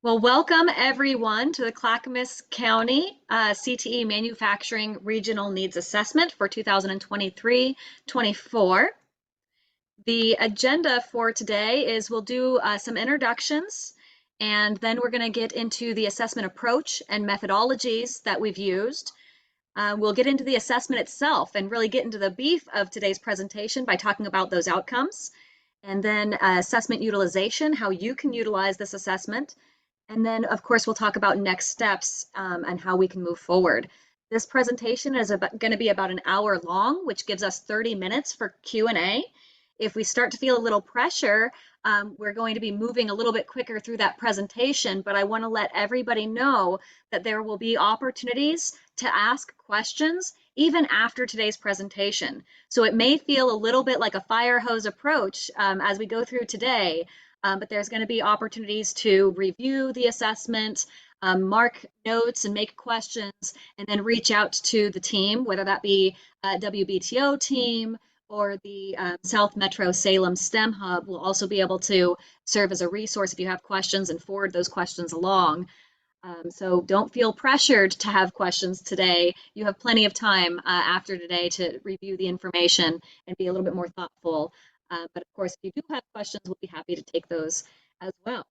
Well, welcome everyone to the Clackamas County CTE Manufacturing Regional Needs Assessment for 2023-24. The agenda for today is we'll do some introductions, and then we're going to get into the assessment approach and methodologies that we've used. We'll get into the assessment itself and really get into the beef of today's presentation by talking about those outcomes. And then assessment utilization, how you can utilize this assessment. And then, of course, we'll talk about next steps and how we can move forward. This presentation is going to be about an hour long, which gives us 30 minutes for Q&A. If we start to feel a little pressure, we're going to be moving a little bit quicker through that presentation, but I want to let everybody know that there will be opportunities to ask questions even after today's presentation. So it may feel a little bit like a fire hose approach as we go through today, but there's going to be opportunities to review the assessment, mark notes and make questions, and then reach out to the team, whether that be a WBTO team or the South Metro Salem STEM Hub will also be able to serve as a resource if you have questions and forward those questions along. So don't feel pressured to have questions today. You have plenty of time after today to review the information and be a little bit more thoughtful. But of course, if you do have questions, we'll be happy to take those as well.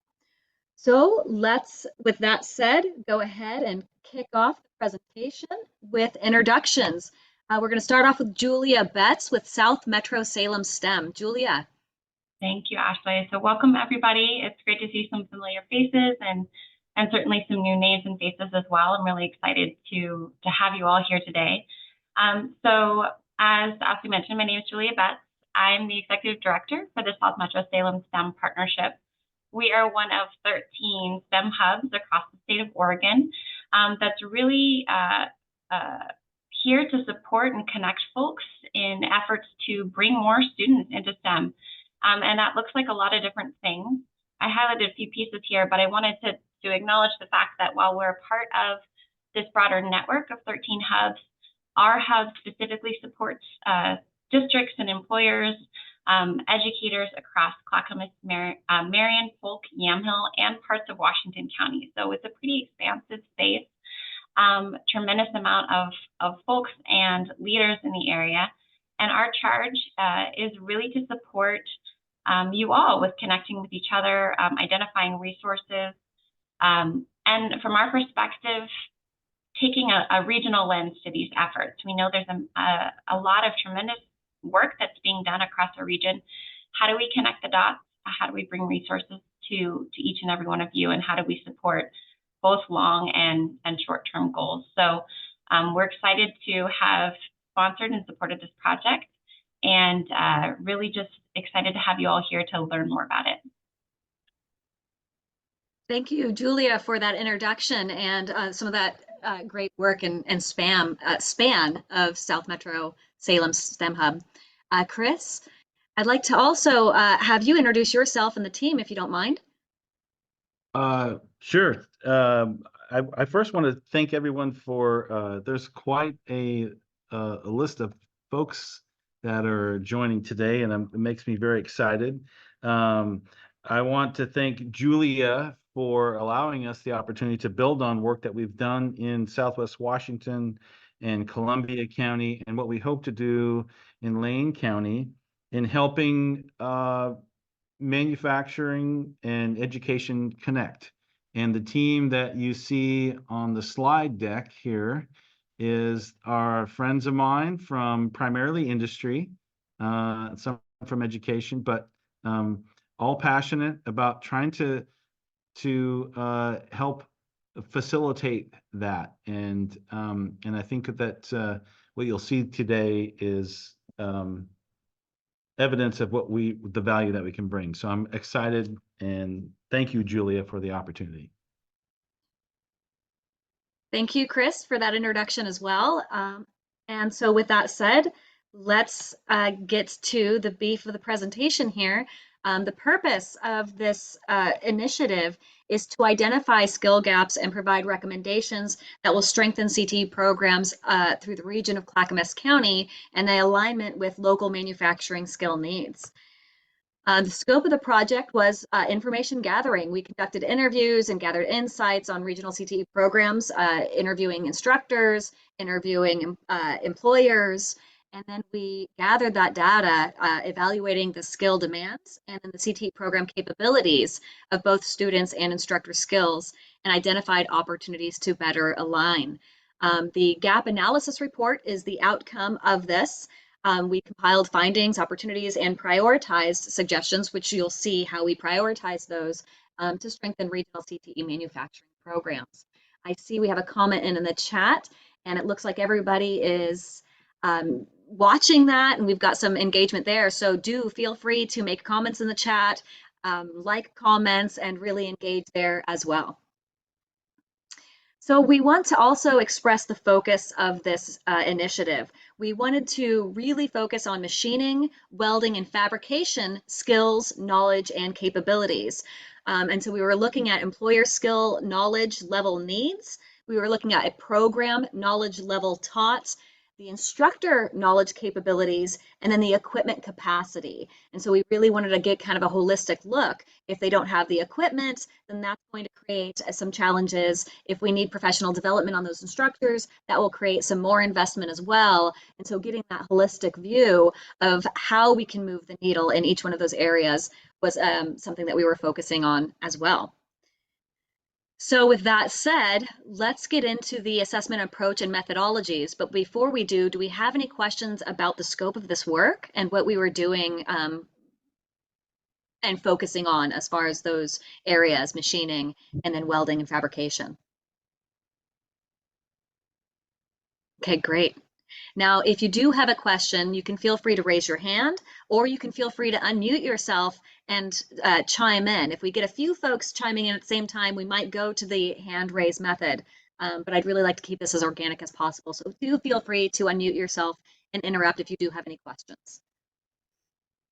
So let's, with that said, go ahead and kick off the presentation with introductions. We're going to start off with Julia Betts with South Metro Salem STEM. Julia. Thank you, Ashley. So welcome, everybody. It's great to see some familiar faces and certainly some new names and faces as well. I'm really excited to have you all here today. So as Ashley mentioned, my name is Julia Betts. I'm the Executive Director for the South Metro Salem STEM Partnership. We are one of 13 STEM hubs across the state of Oregon that's really here to support and connect folks in efforts to bring more students into STEM. And that looks like a lot of different things. I highlighted a few pieces here, but I wanted to acknowledge the fact that while we're a part of this broader network of 13 hubs, our hub specifically supports districts and employers, educators across Clackamas, Marion, Polk, Yamhill, and parts of Washington County. So it's a pretty expansive space, tremendous amount of folks and leaders in the area. And our charge is really to support you all with connecting with each other, identifying resources, and from our perspective, taking a regional lens to these efforts. We know there's a lot of tremendous work that's being done across our region. How do we connect the dots? How do we bring resources to each and every one of you? And how do we support both long and short-term goals? So we're excited to have sponsored and supported this project, and really just excited to have you all here to learn more about it. Thank you, Julia, for that introduction and some of that great work and span of South Metro Salem STEM Hub. Chris, I'd like to also have you introduce yourself and the team, if you don't mind. Sure. I first want to thank everyone for, there's quite a list of folks that are joining today, and it makes me very excited. I want to thank Julia for allowing us the opportunity to build on work that we've done in Southwest Washington and Columbia County, and what we hope to do in Lane County in helping manufacturing and education connect. And the team that you see on the slide deck here is our friends of mine from primarily industry, some from education, but all passionate about trying to help facilitate that. And I think that what you'll see today is evidence of the value that we can bring. So I'm excited, and thank you, Julia, for the opportunity. Thank you, Chris, for that introduction as well. And so with that said, let's get to the beef of the presentation here. The purpose of this initiative is to identify skill gaps and provide recommendations that will strengthen CTE programs through the region of Clackamas County and the alignment with local manufacturing skill needs. The scope of the project was information gathering. We conducted interviews and gathered insights on regional CTE programs, interviewing instructors, interviewing employers, and then we gathered that data, evaluating the skill demands and then the CTE program capabilities of both students and instructor skills, and identified opportunities to better align. The gap analysis report is the outcome of this. We compiled findings, opportunities, and prioritized suggestions, which you'll see how we prioritize those to strengthen regional CTE manufacturing programs. I see we have a comment in the chat, and it looks like everybody is watching that, and we've got some engagement there. So do feel free to make comments in the chat, like comments, and really engage there as well. So we want to also express the focus of this initiative. We wanted to really focus on machining, welding, and fabrication skills, knowledge, and capabilities. And so we were looking at employer skill knowledge level needs. We were looking at a program knowledge level taught, the instructor knowledge capabilities, and then the equipment capacity. And so we really wanted to get kind of a holistic look. If they don't have the equipment, then that's going to create some challenges. If we need professional development on those instructors, that will create some more investment as well. And so getting that holistic view of how we can move the needle in each one of those areas was something that we were focusing on as well. So with that said, let's get into the assessment approach and methodologies. But before we do we have any questions about the scope of this work and what we were doing and focusing on as far as those areas, machining and then welding and fabrication? Okay, great. Now, if you do have a question, you can feel free to raise your hand, or you can feel free to unmute yourself and chime in. If we get a few folks chiming in at the same time, we might go to the hand raise method, but I'd really like to keep this as organic as possible. So do feel free to unmute yourself and interrupt if you do have any questions.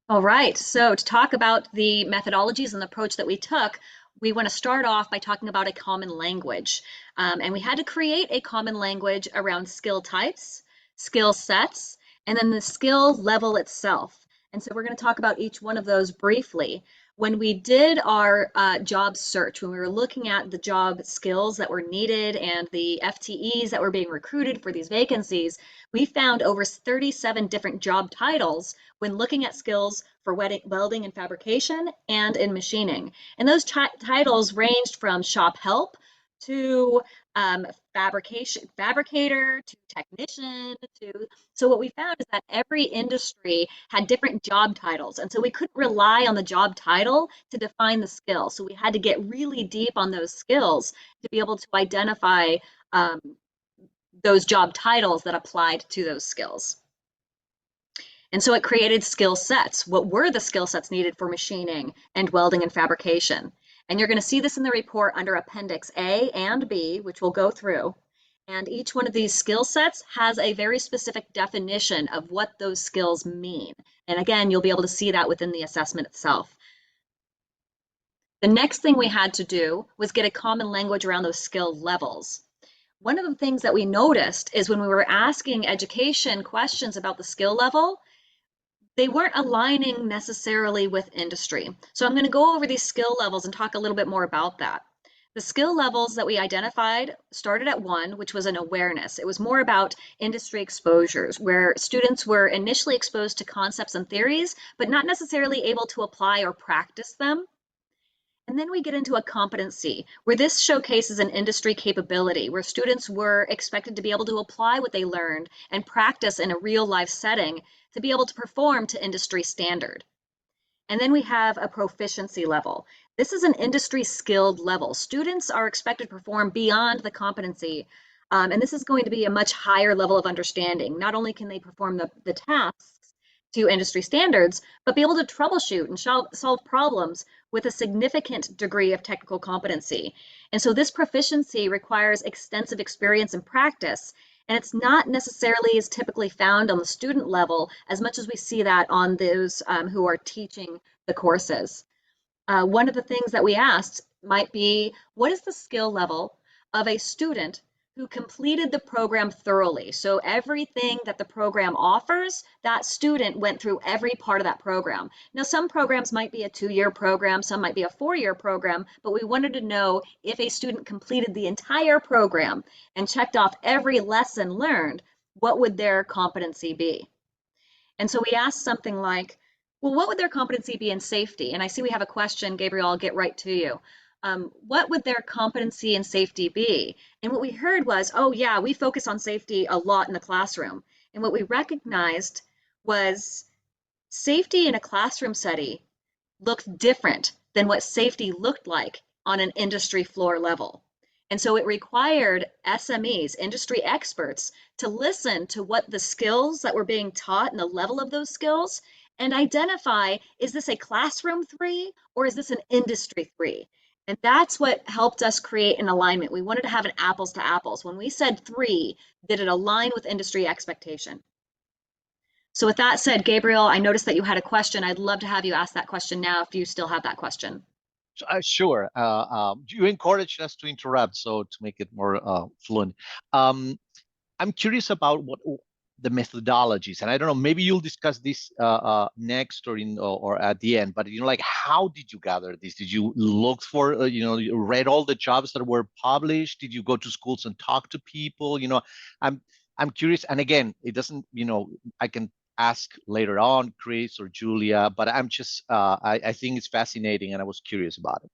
All right, so to talk about the methodologies and the approach that we took, we want to start off by talking about a common language. And we had to create a common language around skill types, skill sets, and then the skill level itself. And so we're going to talk about each one of those briefly. When we did our job search, when we were looking at the job skills that were needed and the FTEs that were being recruited for these vacancies, we found over 37 different job titles when looking at skills for welding and fabrication and in machining. And those titles ranged from shop help to fabricator to technician so what we found is that every industry had different job titles, and so we couldn't rely on the job title to define the skill. So we had to get really deep on those skills to be able to identify those job titles that applied to those skills. And so it created skill sets. What were the skill sets needed for machining and welding and fabrication? And you're going to see this in the report under Appendix A and B, which we'll go through. And each one of these skill sets has a very specific definition of what those skills mean. And again, you'll be able to see that within the assessment itself. The next thing we had to do was get a common language around those skill levels. One of the things that we noticed is when we were asking education questions about the skill level, they weren't aligning necessarily with industry. So I'm going to go over these skill levels and talk a little bit more about that. The skill levels that we identified started at 1, which was an awareness. It was more about industry exposures, where students were initially exposed to concepts and theories, but not necessarily able to apply or practice them. And then we get into a competency, where this showcases an industry capability, where students were expected to be able to apply what they learned and practice in a real life setting to be able to perform to industry standard. And then we have a proficiency level. This is an industry skilled level. Students are expected to perform beyond the competency, and this is going to be a much higher level of understanding. Not only can they perform the tasks to industry standards, but be able to troubleshoot and solve problems with a significant degree of technical competency. And so this proficiency requires extensive experience and practice, and it's not necessarily as typically found on the student level as much as we see that on those who are teaching the courses. One of the things that we asked might be, what is the skill level of a student who completed the program thoroughly. So everything that the program offers, that student went through every part of that program. Now, some programs might be a 2-year program, some might be a 4-year program, but we wanted to know if a student completed the entire program and checked off every lesson learned, what would their competency be? And so we asked something like, well, what would their competency be in safety? And I see we have a question, Gabriel, I'll get right to you. What would their competency in safety be? And what we heard was, oh yeah, we focus on safety a lot in the classroom. And what we recognized was safety in a classroom setting looked different than what safety looked like on an industry floor level. And so it required SMEs, industry experts, to listen to what the skills that were being taught and the level of those skills and identify, is this a classroom 3 or is this an industry 3? And that's what helped us create an alignment. We wanted to have an apples to apples. When we said 3, did it align with industry expectation? So with that said, Gabriel, I noticed that you had a question. I'd love to have you ask that question now if you still have that question. Sure. You encouraged us to interrupt, so to make it more fluent. I'm curious about what the methodologies, and I don't know, maybe you'll discuss this next or at the end. But like, how did you gather this? Did you look for you read all the jobs that were published? Did you go to schools and talk to people? I'm curious. And again, it doesn't I can ask later on, Chris or Julia, but I'm just I think it's fascinating, and I was curious about it.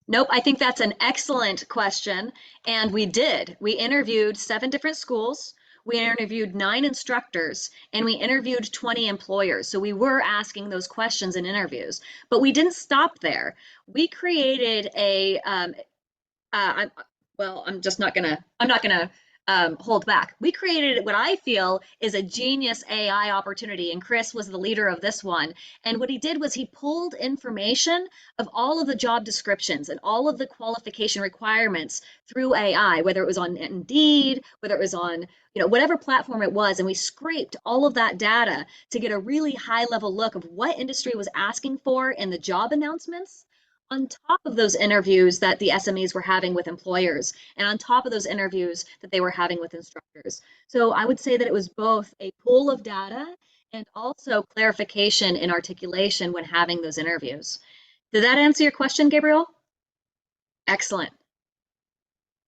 Nope, I think that's an excellent question. And we did. We interviewed 7 different schools. We interviewed 9 instructors, and we interviewed 20 employers. So we were asking those questions in interviews, but we didn't stop there. We created a, I'm not gonna hold back. We created what I feel is a genius AI opportunity, and Chris was the leader of this one. And what he did was he pulled information of all of the job descriptions and all of the qualification requirements through AI, whether it was on Indeed, whether it was on whatever platform it was, and we scraped all of that data to get a really high level look of what industry was asking for in the job announcements, on top of those interviews that the SMEs were having with employers, and on top of those interviews that they were having with instructors. So I would say that it was both a pool of data and also clarification and articulation when having those interviews. Did that answer your question, Gabriel? Excellent.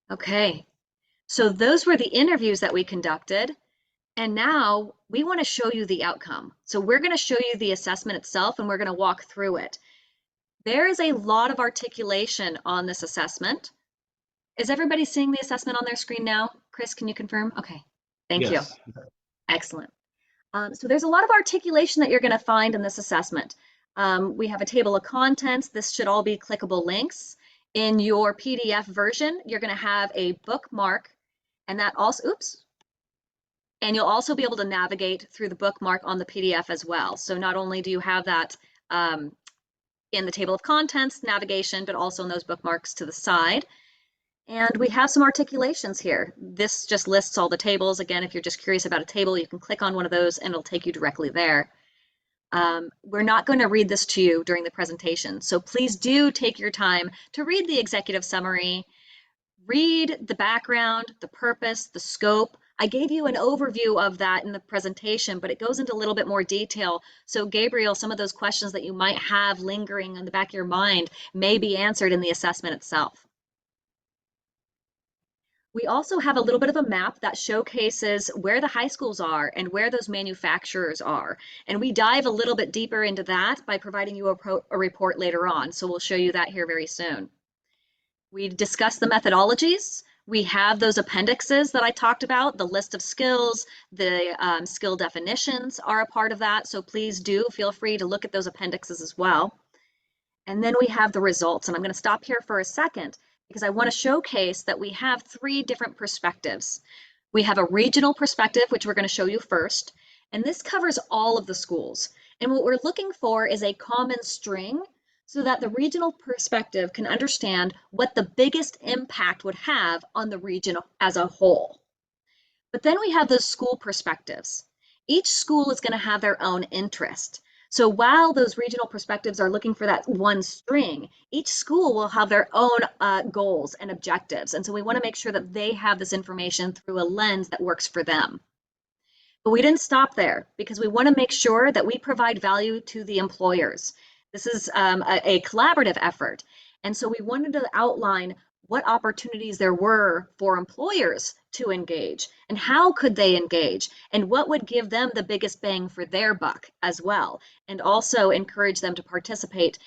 Okay, so those were the interviews that we conducted. And now we want to show you the outcome. So we're going to show you the assessment itself, and we're going to walk through it. There is a lot of articulation on this assessment. Is everybody seeing the assessment on their screen now? Chris, can you confirm? Okay, thank you. Excellent. So there's a lot of articulation that you're going to find in this assessment. We have a table of contents. This should all be clickable links. In your PDF version, you're going to have a bookmark, and that also, and you'll also be able to navigate through the bookmark on the PDF as well. So not only do you have that in the table of contents navigation, but also in those bookmarks to the side. And we have some articulations here. This just lists all the tables. Again, if you're just curious about a table, you can click on one of those and it'll take you directly there. We're not going to read this to you during the presentation, so please do take your time to read the executive summary, read the background, the purpose, the scope. I gave you an overview of that in the presentation, but it goes into a little bit more detail. So Gabriel, some of those questions that you might have lingering in the back of your mind may be answered in the assessment itself. We also have a little bit of a map that showcases where the high schools are and where those manufacturers are. And we dive a little bit deeper into that by providing you a report later on. So we'll show you that here very soon. We discussed the methodologies. We have those appendixes that I talked about, the list of skills, the skill definitions are a part of that. So please do feel free to look at those appendixes as well. And then we have the results. And I'm going to stop here for a second because I want to showcase that we have 3 different perspectives. We have a regional perspective, which we're going to show you first. And this covers all of the schools. And what we're looking for is a common string so that the regional perspective can understand what the biggest impact would have on the region as a whole. But then we have those school perspectives. Each school is going to have their own interest. So while those regional perspectives are looking for that one string, each school will have their own goals and objectives. And so we want to make sure that they have this information through a lens that works for them. But we didn't stop there because we want to make sure that we provide value to the employers. This is a collaborative effort. And so we wanted to outline what opportunities there were for employers to engage and how could they engage and what would give them the biggest bang for their buck as well, and also encourage them to participate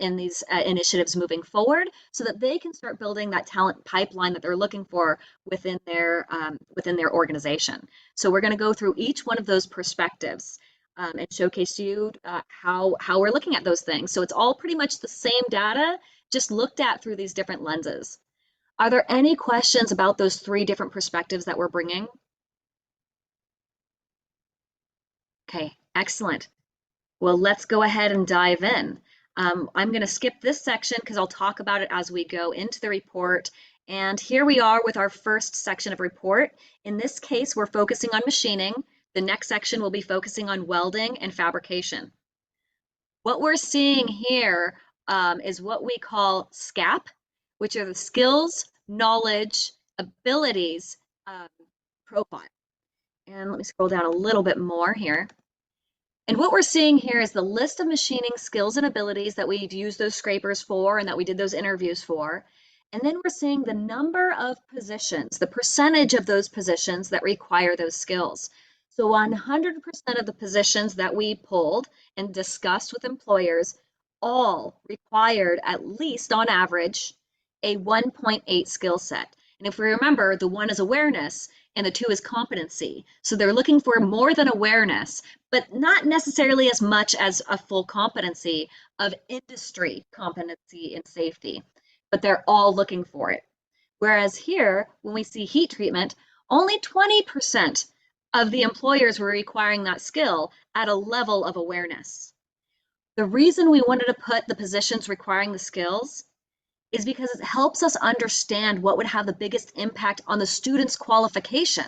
in these initiatives moving forward so that they can start building that talent pipeline that they're looking for within their organization. So we're going to go through each one of those perspectives and showcase to you how we're looking at those things. So it's all pretty much the same data, just looked at through these different lenses. Are there any questions about those 3 different perspectives that we're bringing? Okay, excellent. Well, let's go ahead and dive in. I'm going to skip this section because I'll talk about it as we go into the report. And here we are with our first section of report. In this case, we're focusing on machining. The next section will be focusing on welding and fabrication. What we're seeing here is what we call SCAP, which are the skills, knowledge, abilities profile. And let me scroll down a little bit more here. And what we're seeing here is the list of machining skills and abilities that we've used those scrapers for and that we did those interviews for. And then we're seeing the number of positions, the percentage of those positions that require those skills. So 100% of the positions that we pulled and discussed with employers all required at least on average a 1.8 skill set. And if we remember, the 1 is awareness and the 2 is competency. So they're looking for more than awareness, but not necessarily as much as a full competency of industry competency in safety, but they're all looking for it. Whereas here, when we see heat treatment, only 20% of the employers were requiring that skill at a level of awareness. The reason we wanted to put the positions requiring the skills is because it helps us understand what would have the biggest impact on the student's qualification.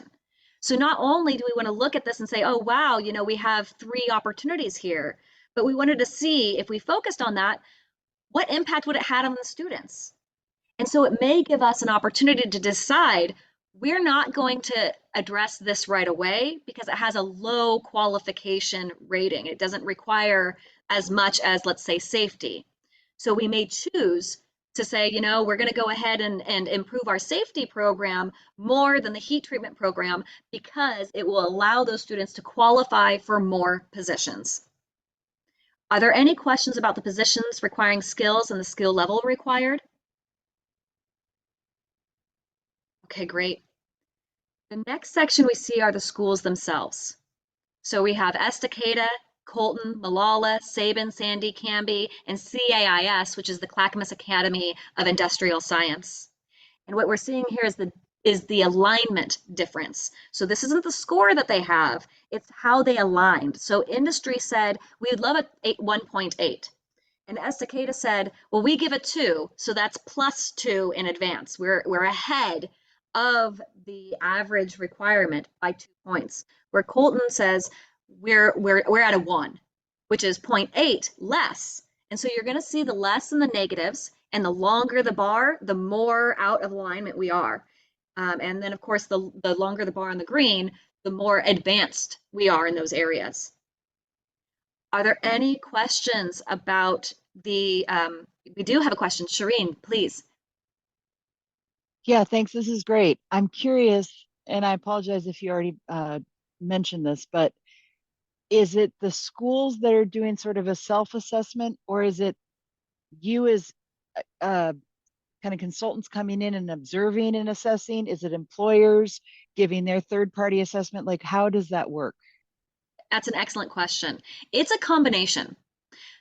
So not only do we want to look at this and say, oh, wow, you know, we have 3 opportunities here, but we wanted to see if we focused on that, what impact would it have on the students? And so it may give us an opportunity to decide we're not going to address this right away because it has a low qualification rating. It doesn't require as much as, let's say, safety. So we may choose to say, you know, we're going to go ahead and improve our safety program more than the heat treatment program because it will allow those students to qualify for more positions. Are there any questions about the positions requiring skills and the skill level required? Okay, great. The next section we see are the schools themselves. So we have Estacada, Colton, Malala, Sabin, Sandy, Canby, and CAIS, which is the Clackamas Academy of Industrial Science. And what we're seeing here is the alignment difference. So this isn't the score that they have, it's how they aligned. So industry said, we'd love a 1.8. And Estacada said, well, we give a 2, so that's +2 in advance. We're ahead of the average requirement by 2 points. Where Colton says, we're at a 1, which is 0.8 less. And so you're going to see the less in the negatives, and the longer the bar, the more out of alignment we are. And then, of course, the longer the bar on the green, the more advanced we are in those areas. Are there any questions about the, we do have a question. Shireen, please. Yeah, thanks. This is great. I'm curious, and I apologize if you already mentioned this, but is it the schools that are doing sort of a self-assessment, or is it you as kind of consultants coming in and observing and assessing? Is it employers giving their third-party assessment? Like, how does that work? That's an excellent question. It's a combination.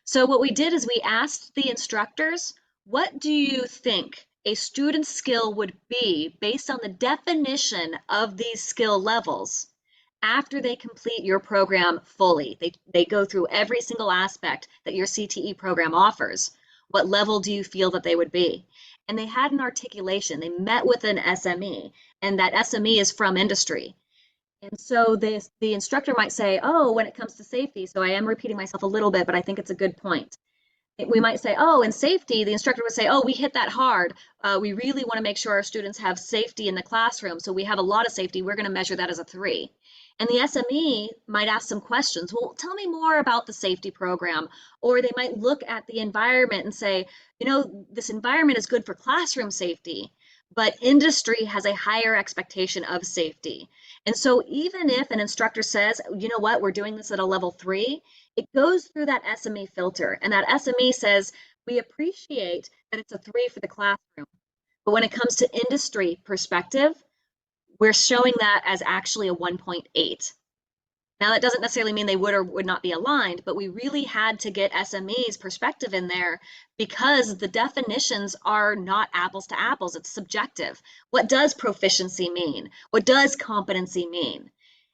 So what we did is we asked the instructors, what do you think a student's skill would be based on the definition of these skill levels after they complete your program fully? They go through every single aspect that your CTE program offers. What level do you feel that they would be? And they had an articulation. They met with an SME, and that SME is from industry. And so the instructor might say, oh, when it comes to safety, so I am repeating myself a little bit, but I think it's a good point. We might say, oh, in safety, the instructor would say, oh, we hit that hard. We really want to make sure our students have safety in the classroom. So we have a lot of safety. We're going to measure that as a 3. And the SME might ask some questions. Well, tell me more about the safety program. Or they might look at the environment and say, you know, this environment is good for classroom safety, but industry has a higher expectation of safety. And so even if an instructor says, you know what, we're doing this at a level 3, it goes through that SME filter, and that SME says, we appreciate that it's a 3 for the classroom, but when it comes to industry perspective, we're showing that as actually a 1.8. Now, that doesn't necessarily mean they would or would not be aligned, but we really had to get SME's perspective in there because the definitions are not apples to apples. It's subjective. What does proficiency mean? What does competency mean?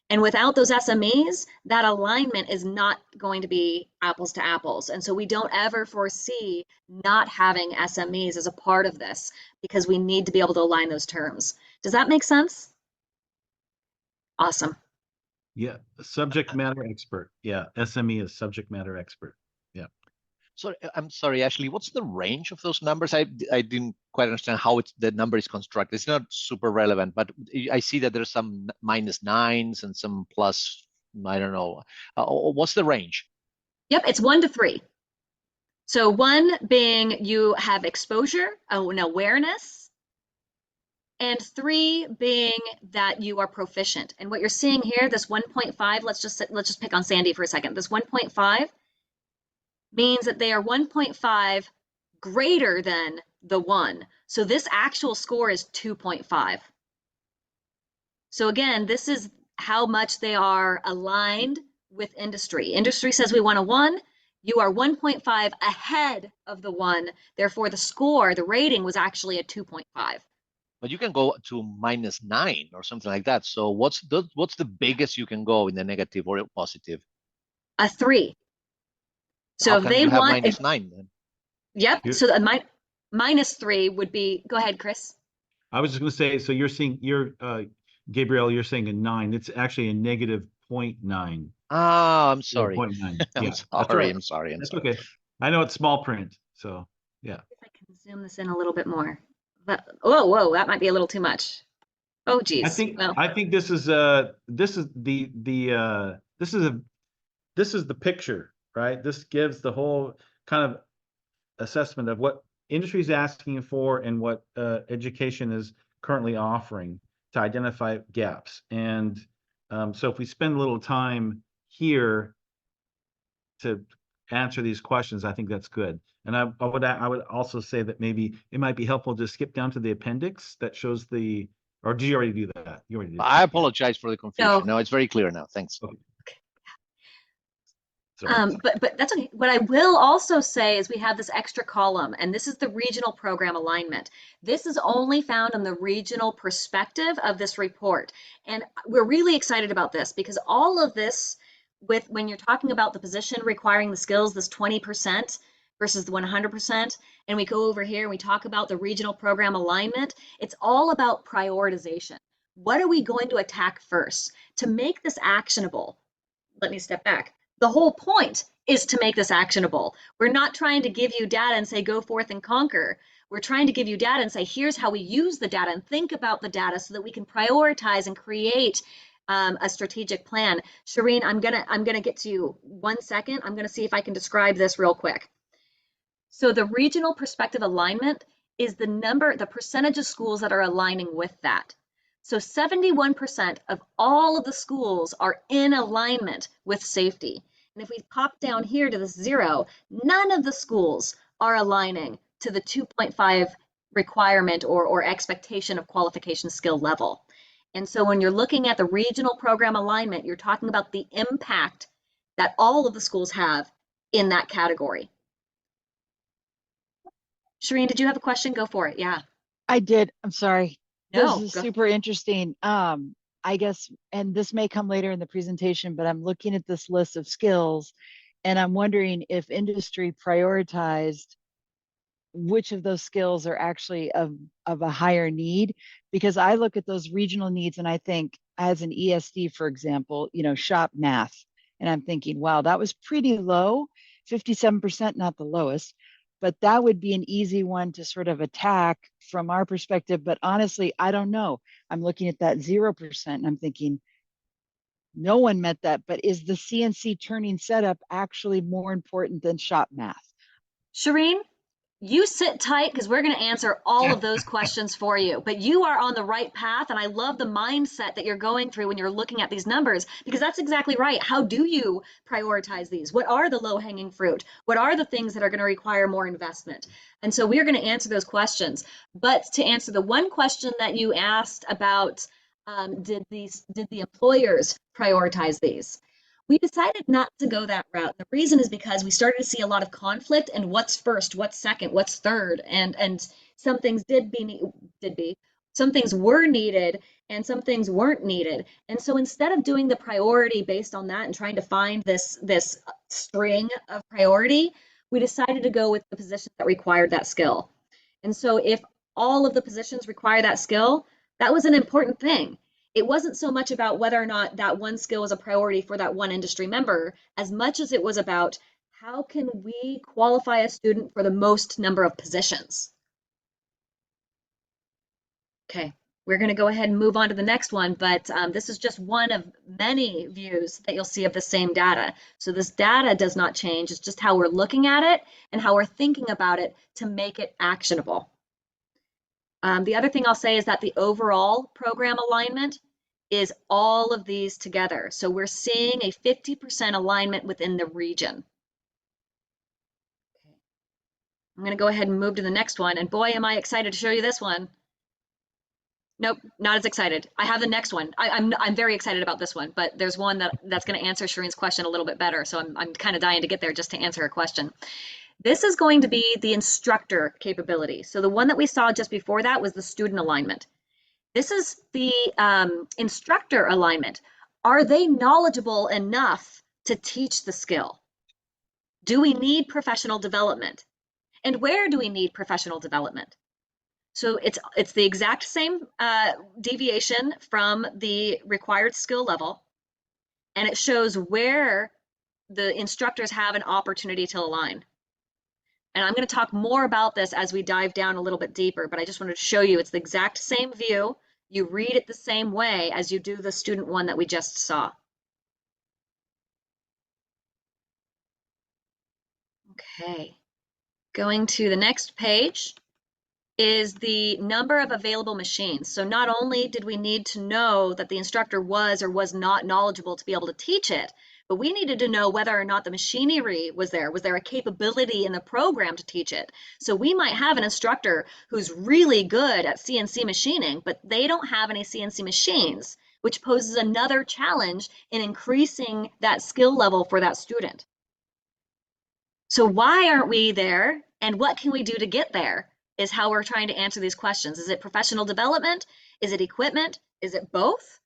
And without those SMEs, that alignment is not going to be apples to apples. And so we don't ever foresee not having SMEs as a part of this because we need to be able to align those terms. Does that make sense? Awesome. Yeah, subject matter expert. Yeah, SME is subject matter expert. Yeah. So I'm sorry, Ashley, what's the range of those numbers? I didn't quite understand how the number is constructed. It's not super relevant, but I see that there's some -9s and some plus, I don't know. What's the range? Yep, it's 1 to 3. So 1 being you have exposure, an awareness, and 3 being that you are proficient. And what you're seeing here, this 1.5, let's just pick on Sandy for a second. This 1.5 means that they are 1.5 greater than the 1. So this actual score is 2.5. So again, this is how much they are aligned with industry. Industry says we want a 1. You are 1.5 ahead of the 1. Therefore, the score, the rating was actually a 2.5. But you can go to -9 or something like that. So what's the biggest you can go in the negative or positive? A 3. So How if can they you have want, -9 then? yep. You- So the -3 would be, go ahead, Chris. I was just going to say, so Gabrielle, you're saying a 9. It's actually a -0.9. Ah, I'm Yeah, sorry. 0.9. I'm Yeah, that's sorry. right. I'm sorry. I'm That's sorry. okay. I know it's small print, so yeah. If I can zoom this in a little bit more. But, whoa, that might be a little too much. Oh, geez. Well, I think this is this is this is the picture, right? This gives the whole kind of assessment of what industry is asking for and what education is currently offering to identify gaps. And so if we spend a little time here to answer these questions, I think that's good. And I would also say that maybe it might be helpful to skip down to the appendix that shows the, or did you already do that? You already did. I apologize for the confusion. no. No, it's very clear now. Thanks. Okay. Sorry. But that's okay. What I will also say is we have this extra column, and this is the regional program alignment. This is only found in the regional perspective of this report. And we're really excited about this because all of this, when you're talking about the position requiring the skills, this 20% versus the 100%, and we go over here and we talk about the regional program alignment, it's all about prioritization. What are we going to attack first? To make this actionable, let me step back. The whole point is to make this actionable. We're not trying to give you data and say, go forth and conquer. We're trying to give you data and say, here's how we use the data and think about the data so that we can prioritize and create a strategic plan. Shireen, I'm gonna get to you 1 second. I'm gonna see if I can describe this real quick. So the regional perspective alignment is the percentage of schools that are aligning with that. So 71% of all of the schools are in alignment with safety. And if we pop down here to the 0, none of the schools are aligning to the 2.5 requirement or expectation of qualification skill level. And so when you're looking at the regional program alignment, you're talking about the impact that all of the schools have in that category. Shireen, did you have a question? Go for it. Yeah. I did. I'm sorry. No, This is go. super interesting. I guess, and this may come later in the presentation, but I'm looking at this list of skills and I'm wondering if industry prioritized which of those skills are actually of a higher need, because I look at those regional needs and I think, as an ESD, for example, shop math, and I'm thinking, wow, that was pretty low, 57%, not the lowest, but that would be an easy one to sort of attack from our perspective. But honestly, I don't know. I'm looking at that 0% and I'm thinking, no one met that, but is the CNC turning setup actually more important than shop math? Shireen, you sit tight because we're going to answer all of those questions for you. But you are on the right path, and I love the mindset that you're going through when you're looking at these numbers, because that's exactly right. How do you prioritize these? What are the low-hanging fruit? What are the things that are going to require more investment? And so we're going to answer those questions. But to answer the one question that you asked about, did the employers prioritize these? We decided not to go that route. The reason is because we started to see a lot of conflict and what's first, what's second, what's third, and some things some things were needed and some things weren't needed. And so instead of doing the priority based on that and trying to find this string of priority, we decided to go with the positions that required that skill. And so if all of the positions require that skill, that was an important thing. It wasn't so much about whether or not that one skill was a priority for that one industry member, as much as it was about how can we qualify a student for the most number of positions. Okay, we're going to go ahead and move on to the next one, but this is just one of many views that you'll see of the same data. So this data does not change. It's just how we're looking at it and how we're thinking about it to make it actionable. The other thing I'll say is that the overall program alignment is all of these together. So we're seeing a 50% alignment within the region. Okay. I'm going to go ahead and move to the next one. And boy, am I excited to show you this one. Nope, not as excited. I have the next one. I'm very excited about this one, but there's one that's going to answer Shireen's question a little bit better. So I'm kind of dying to get there just to answer her question. This is going to be the instructor capability. So the one that we saw just before that was the student alignment. This is the instructor alignment. Are they knowledgeable enough to teach the skill? Do we need professional development? And where do we need professional development? So it's the exact same deviation from the required skill level, and it shows where the instructors have an opportunity to align. And I'm going to talk more about this as we dive down a little bit deeper, but I just wanted to show you it's the exact same view. You read it the same way as you do the student one that we just saw. Okay, going to the next page is the number of available machines. So not only did we need to know that the instructor was or was not knowledgeable to be able to teach it, but we needed to know whether or not the machinery was there. Was there a capability in the program to teach it? So we might have an instructor who's really good at CNC machining, but they don't have any CNC machines, which poses another challenge in increasing that skill level for that student. So why aren't we there, and what can we do to get there, is how we're trying to answer these questions. Is it professional development? Is it equipment? Is it both?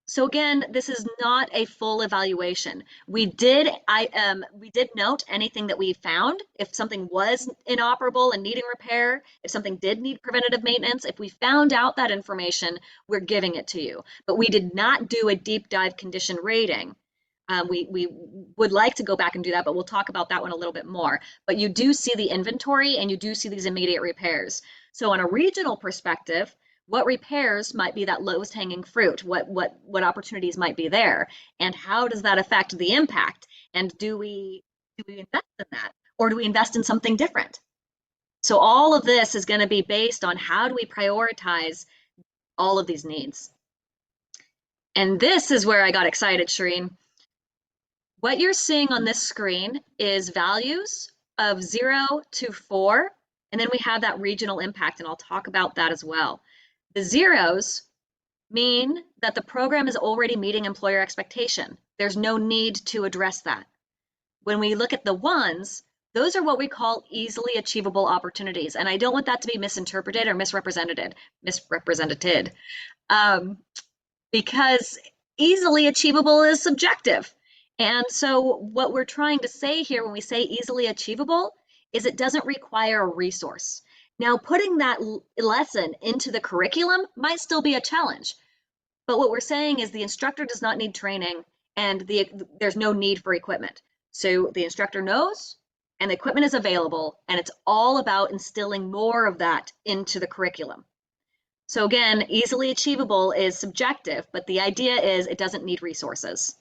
So again, this is not a full evaluation. We did note anything that we found. If something was inoperable and needing repair, if something did need preventative maintenance, if we found out that information, we're giving it to you. But we did not do a deep dive condition rating. We would like to go back and do that, but we'll talk about that one a little bit more. But you do see the inventory and you do see these immediate repairs. So on a regional perspective, what repairs might be that lowest hanging fruit? What opportunities might be there? And how does that affect the impact? And do we invest in that? Or do we invest in something different? So all of this is going to be based on how do we prioritize all of these needs. And this is where I got excited, Shireen. What you're seeing on this screen is values of 0 to 4, and then we have that regional impact, and I'll talk about that as well. The zeros mean that the program is already meeting employer expectation. There's no need to address that. When we look at the ones, those are what we call easily achievable opportunities, and I don't want that to be misinterpreted or misrepresented, because easily achievable is subjective. And so what we're trying to say here when we say easily achievable is it doesn't require a resource. Now, putting that lesson into the curriculum might still be a challenge, but what we're saying is the instructor does not need training and there's no need for equipment. So the instructor knows and the equipment is available, and it's all about instilling more of that into the curriculum. So again, easily achievable is subjective, but the idea is it doesn't need resources.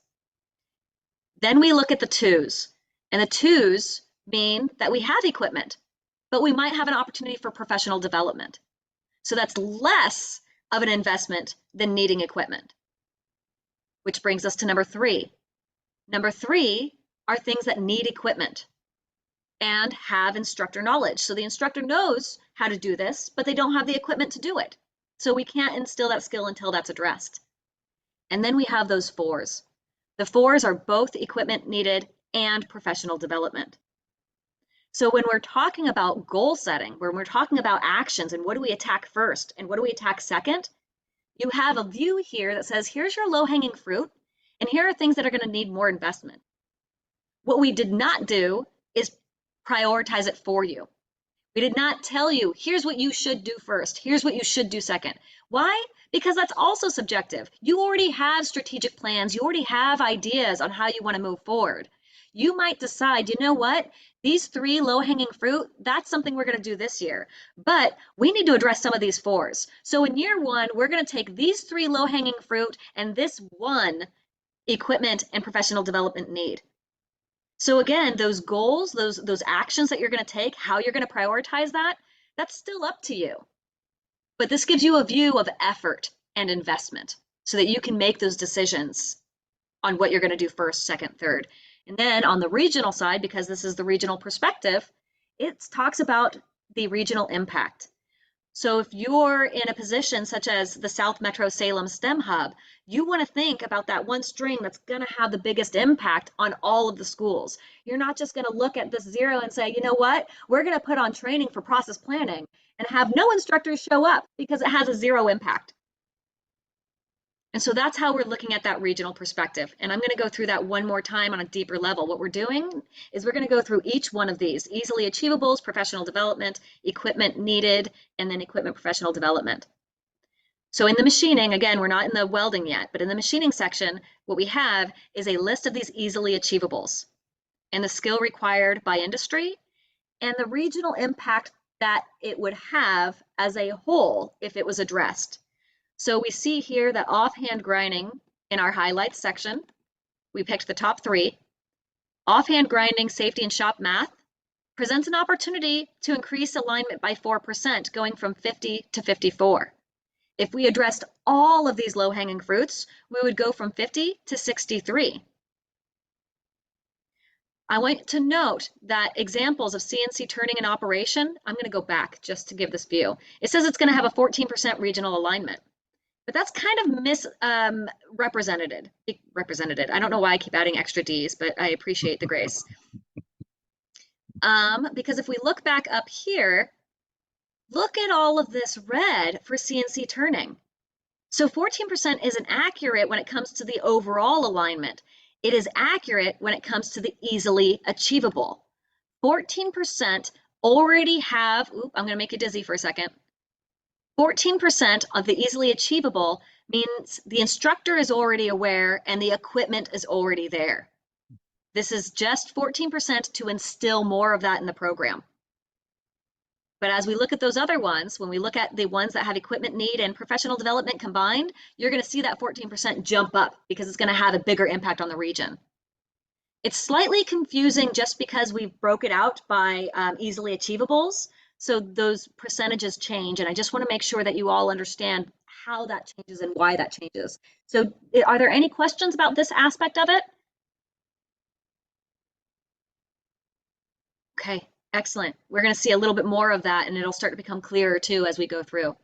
Then we look at the twos, and the twos mean that we have equipment, but we might have an opportunity for professional development. So that's less of an investment than needing equipment, which brings us to number three. Number three are things that need equipment and have instructor knowledge. So the instructor knows how to do this, but they don't have the equipment to do it. So we can't instill that skill until that's addressed. And then we have those fours. The fours are both equipment needed and professional development. So when we're talking about goal setting, when we're talking about actions and what do we attack first and what do we attack second, you have a view here that says, here's your low-hanging fruit, and here are things that are going to need more investment. What we did not do is prioritize it for you. We did not tell you, here's what you should do first, here's what you should do second. Why? Because that's also subjective. You already have strategic plans, you already have ideas on how you want to move forward. You might decide, you know what, these three low-hanging fruit, that's something we're going to do this year, but we need to address some of these fours. So in year one, we're going to take these three low-hanging fruit and this one equipment and professional development need. So again, those goals, those actions that you're going to take, how you're going to prioritize that, that's still up to you. But this gives you a view of effort and investment so that you can make those decisions on what you're going to do first, second, third. And then on the regional side, because this is the regional perspective, it talks about the regional impact. So if you're in a position such as the South Metro Salem STEM Hub, you want to think about that one string that's going to have the biggest impact on all of the schools. You're not just going to look at this zero and say, you know what, we're going to put on training for process planning and have no instructors show up because it has a zero impact. And so that's how we're looking at that regional perspective. And I'm going to go through that one more time on a deeper level. What we're doing is we're going to go through each one of these: easily achievables, professional development, equipment needed, and then equipment professional development. So in the machining, again, we're not in the welding yet, but in the machining section, what we have is a list of these easily achievables and the skill required by industry and the regional impact that it would have as a whole if it was addressed. So we see here that offhand grinding in our highlights section, we picked the top three. Offhand grinding, safety, and shop math presents an opportunity to increase alignment by 4%, going from 50 to 54. If we addressed all of these low-hanging fruits, we would go from 50 to 63. I want to note that examples of CNC turning in operation, I'm going to go back just to give this view. It says it's going to have a 14% regional alignment. But that's kind of misrepresented. I don't know why I keep adding extra D's, but I appreciate the grace. Because if we look back up here, look at all of this red for CNC turning. So 14% isn't accurate when it comes to the overall alignment. It is accurate when it comes to the easily achievable. 14% already have, I'm going to make you dizzy for a second. 14% of the easily achievable means the instructor is already aware and the equipment is already there. This is just 14% to instill more of that in the program. But as we look at those other ones, when we look at the ones that have equipment need and professional development combined, you're going to see that 14% jump up because it's going to have a bigger impact on the region. It's slightly confusing just because we've broke it out by easily achievables. So those percentages change, and I just want to make sure that you all understand how that changes and why that changes. So are there any questions about this aspect of it? Okay, excellent. We're going to see a little bit more of that, and it'll start to become clearer too as we go through.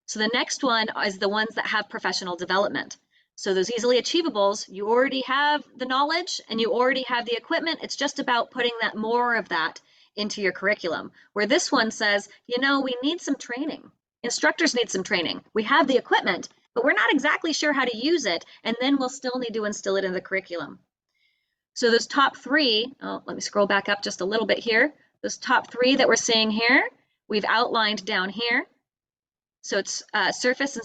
So the next one is the ones that have professional development. So those easily achievables, you already have the knowledge and you already have the equipment. It's just about putting that more of that into your curriculum, where this one says, you know, we need some training. Instructors need some training. We have the equipment, but we're not exactly sure how to use it, and then we'll still need to instill it in the curriculum. So those top three, oh, let me scroll back up just a little bit here. Those top three that we're seeing here, we've outlined down here. So it's surface and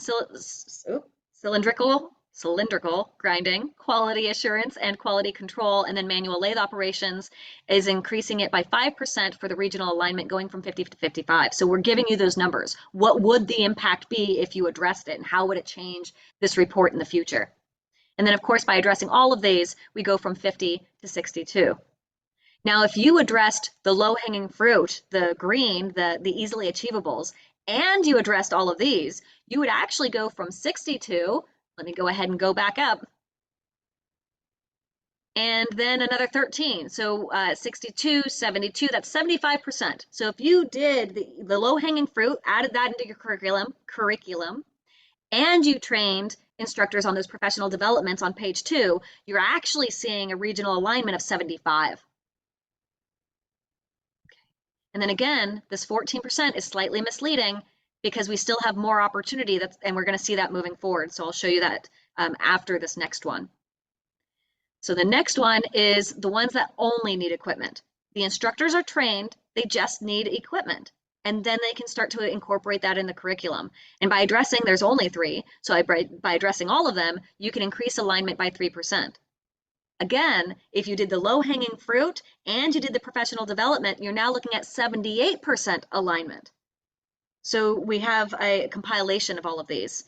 cylindrical grinding, quality assurance and quality control, and then manual lathe operations is increasing it by 5% for the regional alignment, going from 50 to 55. So we're giving you those numbers. What would the impact be if you addressed it, and how would it change this report in the future? And then, of course, by addressing all of these, we go from 50 to 62. Now, if you addressed the low-hanging fruit, the green, the easily achievables, and you addressed all of these, you would actually go from 62, let me go ahead and go back up, and then another 13. So 62, 72, that's 75%. So if you did the low-hanging fruit, added that into your curriculum, and you trained instructors on those professional developments on page 2, you're actually seeing a regional alignment of 75. And then again, this 14% is slightly misleading because we still have more opportunity, and we're going to see that moving forward. So I'll show you that after this next one. So the next one is the ones that only need equipment. The instructors are trained, they just need equipment. And then they can start to incorporate that in the curriculum. And by addressing, there's only 3, so by addressing all of them, you can increase alignment by 3%. Again, if you did the low-hanging fruit and you did the professional development, you're now looking at 78% alignment. So we have a compilation of all of these.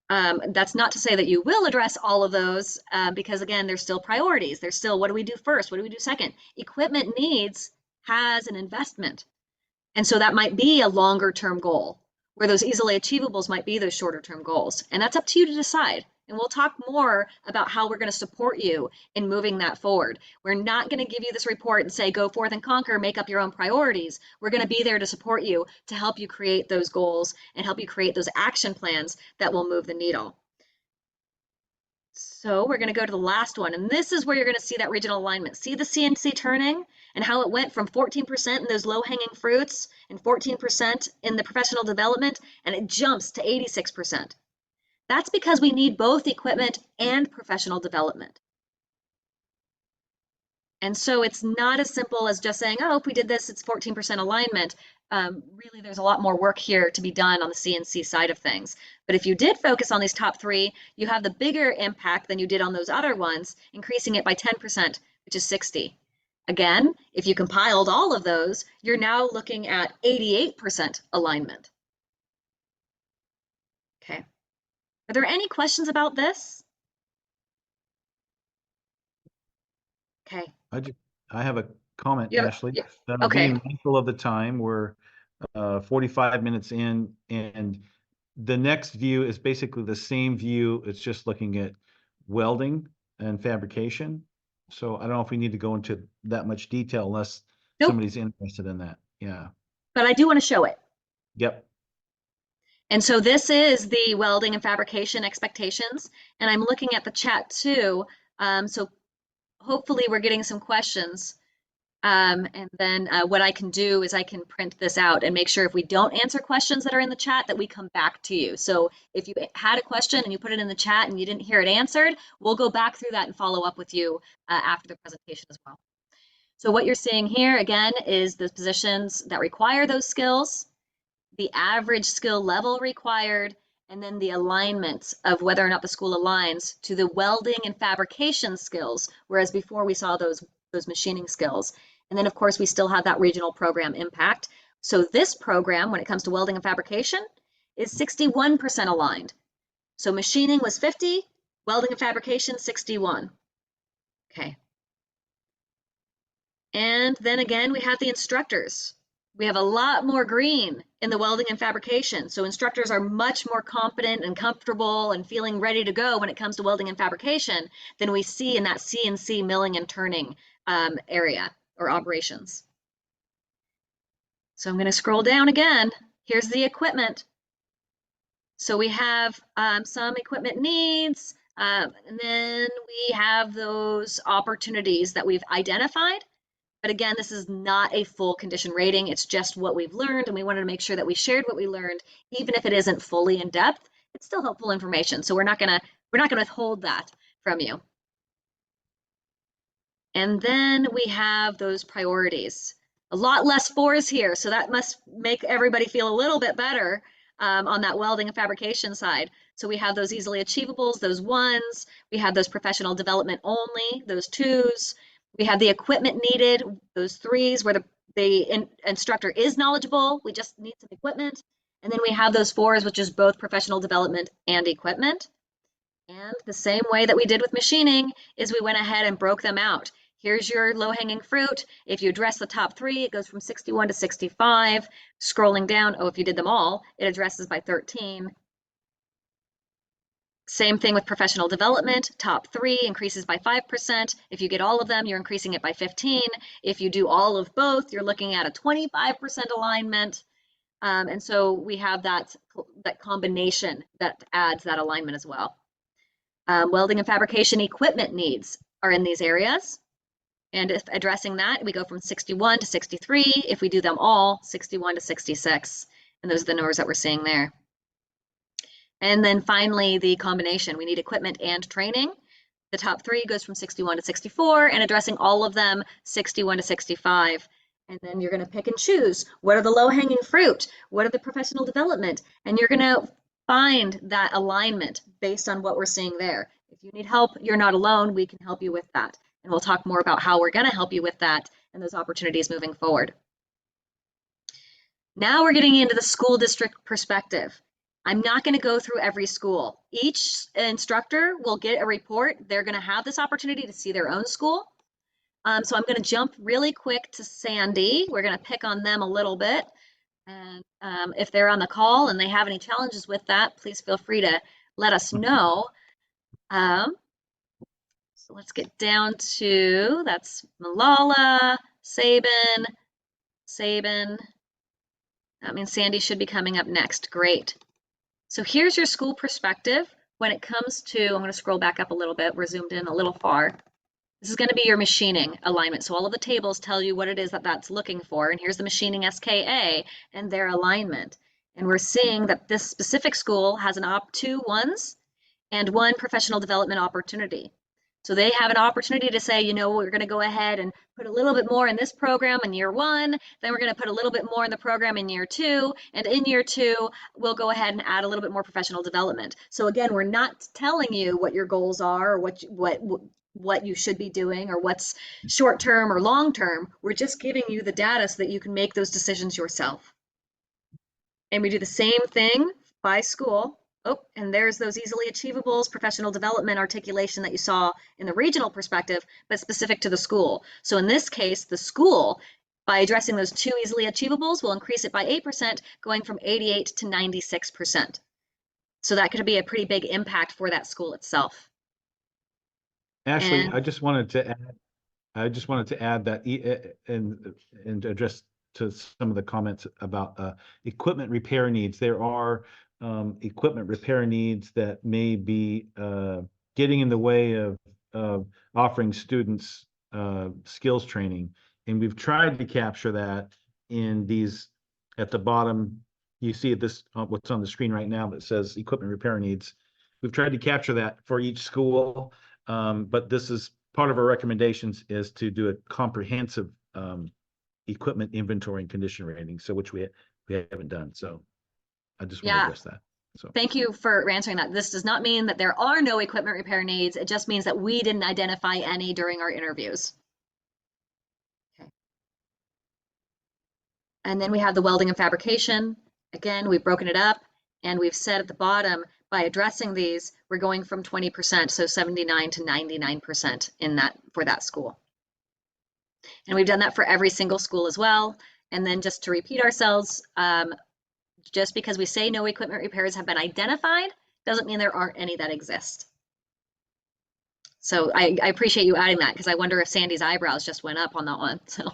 That's not to say that you will address all of those because, again, there's still priorities. There's still, what do we do first? What do we do second? Equipment needs has an investment. And so that might be a longer term goal, where those easily achievables might be those shorter term goals. And that's up to you to decide. And we'll talk more about how we're going to support you in moving that forward. We're not going to give you this report and say, go forth and conquer, make up your own priorities. We're going to be there to support you, to help you create those goals and help you create those action plans that will move the needle. So we're going to go to the last one, and this is where you're going to see that regional alignment. See the CNC turning and how it went from 14% in those low-hanging fruits and 14% in the professional development, and it jumps to 86%. That's because we need both equipment and professional development. And so it's not as simple as just saying, oh, if we did this, it's 14% alignment. Really, there's a lot more work here to be done on the CNC side of things. But if you did focus on these top 3, you have the bigger impact than you did on those other ones, increasing it by 10%, which is 60. Again, if you compiled all of those, you're now looking at 88% alignment. Okay. Are there any questions about this? Okay. I have a comment, Ashley. Yeah. That I'm Okay. being mindful of the time. We're 45 minutes in, and the next view is basically the same view. It's just looking at welding and fabrication. So I don't know if we need to go into that much detail unless somebody's interested in that. Yeah. But I do want to show it. Yep. And so this is the welding and fabrication expectations. And I'm looking at the chat too. So hopefully we're getting some questions. And then what I can do is I can print this out and make sure if we don't answer questions that are in the chat that we come back to you. So if you had a question and you put it in the chat and you didn't hear it answered, we'll go back through that and follow up with you after the presentation as well. So what you're seeing here again is the positions that require those skills, the average skill level required, and then the alignment of whether or not the school aligns to the welding and fabrication skills, whereas before we saw those machining skills. And then, of course, we still have that regional program impact. So this program, when it comes to welding and fabrication, is 61% aligned. So machining was 50, welding and fabrication, 61. Okay. And then again, we have the instructors. We have a lot more green in the welding and fabrication. So instructors are much more confident and comfortable and feeling ready to go when it comes to welding and fabrication than we see in that CNC milling and turning area or operations. So I'm going to scroll down again. Here's the equipment. So we have some equipment needs, and then we have those opportunities that we've identified. But again, this is not a full condition rating. It's just what we've learned, and we wanted to make sure that we shared what we learned, even if it isn't fully in depth. It's still helpful information, so we're not gonna withhold that from you. And then we have those priorities. A lot less fours here, so that must make everybody feel a little bit better on that welding and fabrication side. So we have those easily achievables, those ones. We have those professional development only, those twos. We have the equipment needed, those threes, where the instructor is knowledgeable. We just need some equipment. And then we have those fours, which is both professional development and equipment. And the same way that we did with machining is we went ahead and broke them out. Here's your low-hanging fruit. If you address the top three, it goes from 61 to 65. Scrolling down, oh, if you did them all, it addresses by 13. Same thing with professional development. Top three increases by 5%. If you get all of them, you're increasing it by 15. If you do all of both, you're looking at a 25% alignment. And so we have that combination that adds that alignment as well. Welding and fabrication equipment needs are in these areas. And if addressing that, we go from 61 to 63. If we do them all, 61 to 66. And those are the numbers that we're seeing there. And then finally, the combination. We need equipment and training. The top three goes from 61 to 64, and addressing all of them, 61 to 65. And then you're going to pick and choose. What are the low-hanging fruit? What are the professional development? And you're going to find that alignment based on what we're seeing there. If you need help, you're not alone. We can help you with that. And we'll talk more about how we're going to help you with that and those opportunities moving forward. Now we're getting into the school district perspective. I'm not going to go through every school. Each instructor will get a report. They're going to have this opportunity to see their own school. So I'm going to jump really quick to Sandy. We're going to pick on them a little bit. And if they're on the call and they have any challenges with that, please feel free to let us know. So let's get down to, that's Malala, Sabin. That means Sandy should be coming up next. Great. So here's your school perspective when it comes to, I'm going to scroll back up a little bit. We're zoomed in a little far. This is going to be your machining alignment. So all of the tables tell you what it is that that's looking for. And here's the machining SKA and their alignment. And we're seeing that this specific school has an two ones and one professional development opportunity. So they have an opportunity to say, you know, we're going to go ahead and put a little bit more in this program in year one, then we're going to put a little bit more in the program in year two, and in year two, we'll go ahead and add a little bit more professional development. So again, we're not telling you what your goals are or what you should be doing or what's short-term or long-term. We're just giving you the data so that you can make those decisions yourself. And we do the same thing by school. Oh, and there's those easily achievables, professional development articulation that you saw in the regional perspective, but specific to the school. So in this case, the school, by addressing those two easily achievables, will increase it by 8%, going from 88 to 96%. So that could be a pretty big impact for that school itself. Ashley, And I just wanted to add that and address to some of the comments about equipment repair needs. There are equipment repair needs that may be getting in the way of offering students skills training. And we've tried to capture that in these, at the bottom, you see this, what's on the screen right now that says equipment repair needs. We've tried to capture that for each school, but this is part of our recommendations is to do a comprehensive equipment inventory and condition rating, so which we haven't done. So I just want to address that. So thank you for answering that. This does not mean that there are no equipment repair needs. It just means that we didn't identify any during our interviews. Okay. And then we have the welding and fabrication. Again, we've broken it up and we've said at the bottom, by addressing these, we're going from 20%, so 79 to 99% in that for that school. And we've done that for every single school as well. And then just to repeat ourselves, just because we say no equipment repairs have been identified, doesn't mean there aren't any that exist. So I appreciate you adding that because I wonder if Sandy's eyebrows just went up on that one. So,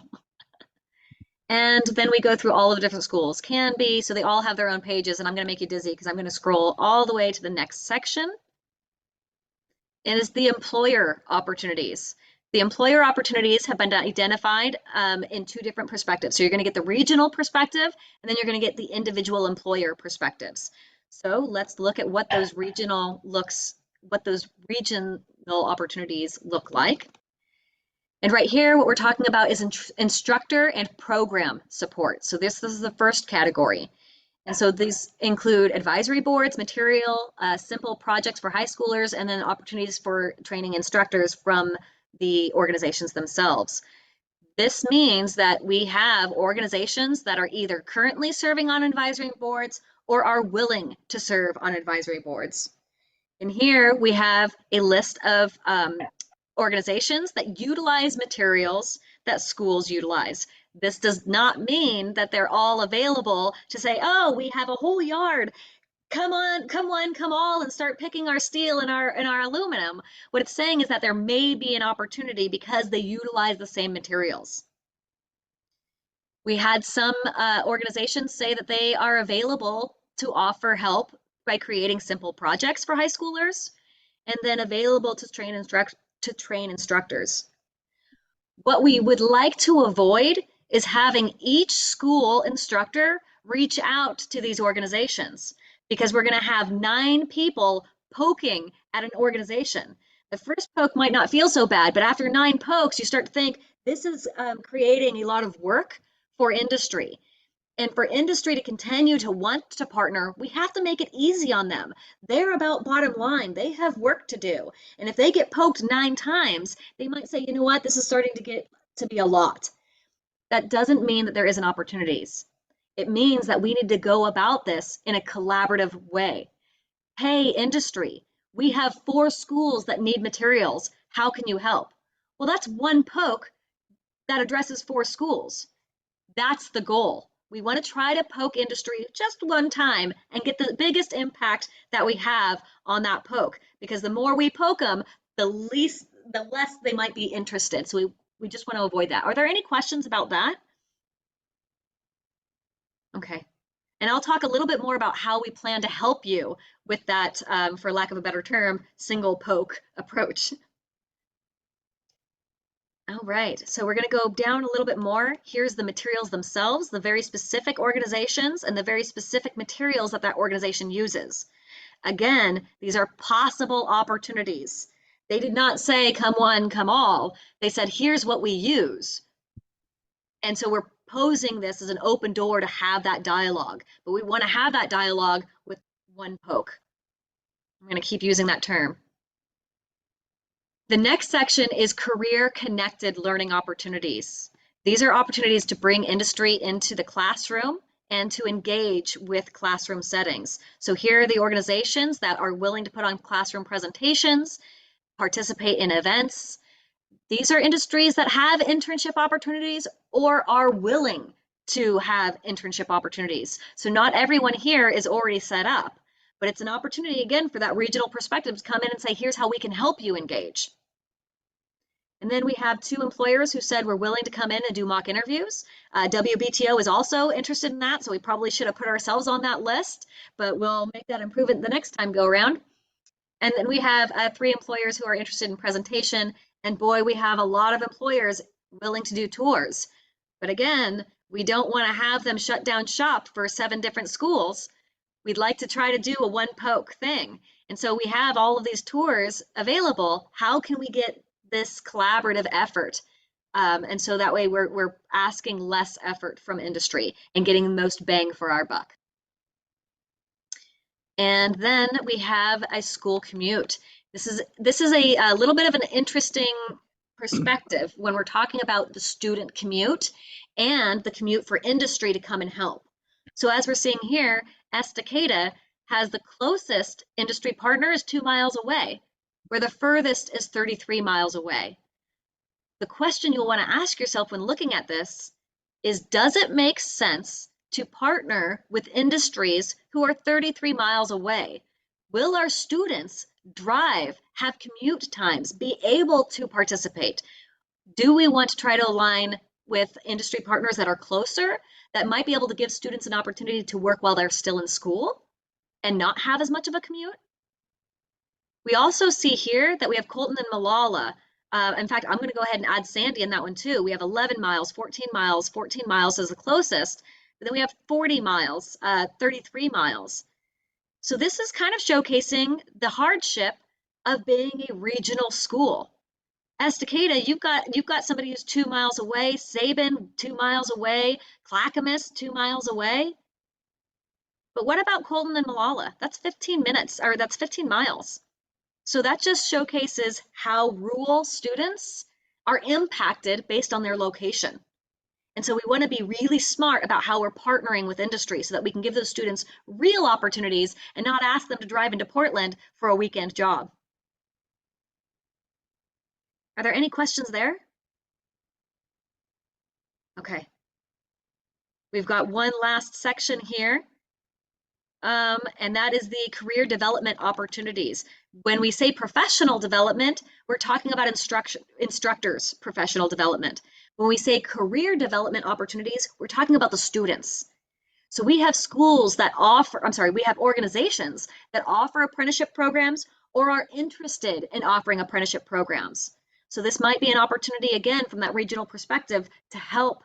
and then we go through all of the different schools. Can be, so they all have their own pages, and I'm going to make you dizzy because I'm going to scroll all the way to the next section. It is the employer opportunities. The employer opportunities have been identified in two different perspectives. So you're going to get the regional perspective, and then you're going to get the individual employer perspectives. So let's look at what those regional opportunities look like. And right here, what we're talking about is instructor and program support. So this is the first category. And so these include advisory boards, material, simple projects for high schoolers, and then opportunities for training instructors from the organizations themselves. This means that we have organizations that are either currently serving on advisory boards or are willing to serve on advisory boards. And here we have a list of organizations that utilize materials that schools utilize. This does not mean that they're all available to say, oh, we have a whole yard. Come on, come one, come all, and start picking our steel and our aluminum. What it's saying is that there may be an opportunity because they utilize the same materials. We had some organizations say that they are available to offer help by creating simple projects for high schoolers, and then available to train instructors. What we would like to avoid is having each school instructor reach out to these organizations, because we're going to have 9 people poking at an organization. The first poke might not feel so bad, but after 9 pokes, you start to think this is creating a lot of work for industry. And for industry to continue to want to partner, we have to make it easy on them. They're about bottom line. They have work to do. And if they get poked 9 times, they might say, you know what, this is starting to get to be a lot. That doesn't mean that there isn't opportunities. It means that we need to go about this in a collaborative way. Hey, industry, we have 4 schools that need materials. How can you help? Well, that's one poke that addresses 4 schools. That's the goal. We want to try to poke industry just one time and get the biggest impact that we have on that poke, because the more we poke them, the less they might be interested. So we just want to avoid that. Are there any questions about that? Okay. And I'll talk a little bit more about how we plan to help you with that, for lack of a better term, single poke approach. All right, so we're going to go down a little bit more. Here's the materials themselves, the very specific organizations and the very specific materials that that organization uses. Again, these are possible opportunities. They did not say come one, come all. They said, here's what we use. And so we're posing this as an open door to have that dialogue, but we want to have that dialogue with one poke. I'm going to keep using that term. The next section is career-connected learning opportunities. These are opportunities to bring industry into the classroom and to engage with classroom settings. So here are the organizations that are willing to put on classroom presentations, participate in events. These are industries that have internship opportunities or are willing to have internship opportunities. So not everyone here is already set up, but it's an opportunity, again, for that regional perspective to come in and say, here's how we can help you engage. And then we have 2 employers who said we're willing to come in and do mock interviews. WBTO is also interested in that, so we probably should have put ourselves on that list, but we'll make that improvement the next time go around. And then we have 3 employers who are interested in presentation, and boy, we have a lot of employers willing to do tours. But again, we don't want to have them shut down shop for 7 different schools. We'd like to try to do a one poke thing. And so we have all of these tours available. How can we get this collaborative effort? And so that way we're asking less effort from industry and getting the most bang for our buck. And then we have a school commute. This is a little bit of an interesting perspective when we're talking about the student commute and the commute for industry to come and help. So as we're seeing here, Estacada has the closest industry partner is 2 miles away, where the furthest is 33 miles away. The question you'll want to ask yourself when looking at this is, does it make sense to partner with industries who are 33 miles away? Will our students drive, have commute times, be able to participate? Do we want to try to align with industry partners that are closer, that might be able to give students an opportunity to work while they're still in school and not have as much of a commute? We also see here that we have Colton and Malala. In fact, I'm going to go ahead and add Sandy in that one too. We have 11 miles, 14 miles, 14 miles is the closest. But then we have 40 miles, 33 miles. So this is kind of showcasing the hardship of being a regional school. Estacada, you've got somebody who's 2 miles away, Sabin 2 miles away, Clackamas 2 miles away. But what about Colton and Malala? That's 15 minutes, or that's 15 miles. So that just showcases how rural students are impacted based on their location. And so we want to be really smart about how we're partnering with industry so that we can give those students real opportunities and not ask them to drive into Portland for a weekend job. Are there any questions there? Okay. We've got one last section here, and that is the career development opportunities. When we say professional development, we're talking about instructors' professional development. When we say career development opportunities, we're talking about the students. So we have schools that offer, we have organizations that offer apprenticeship programs or are interested in offering apprenticeship programs. So this might be an opportunity, again, from that regional perspective to help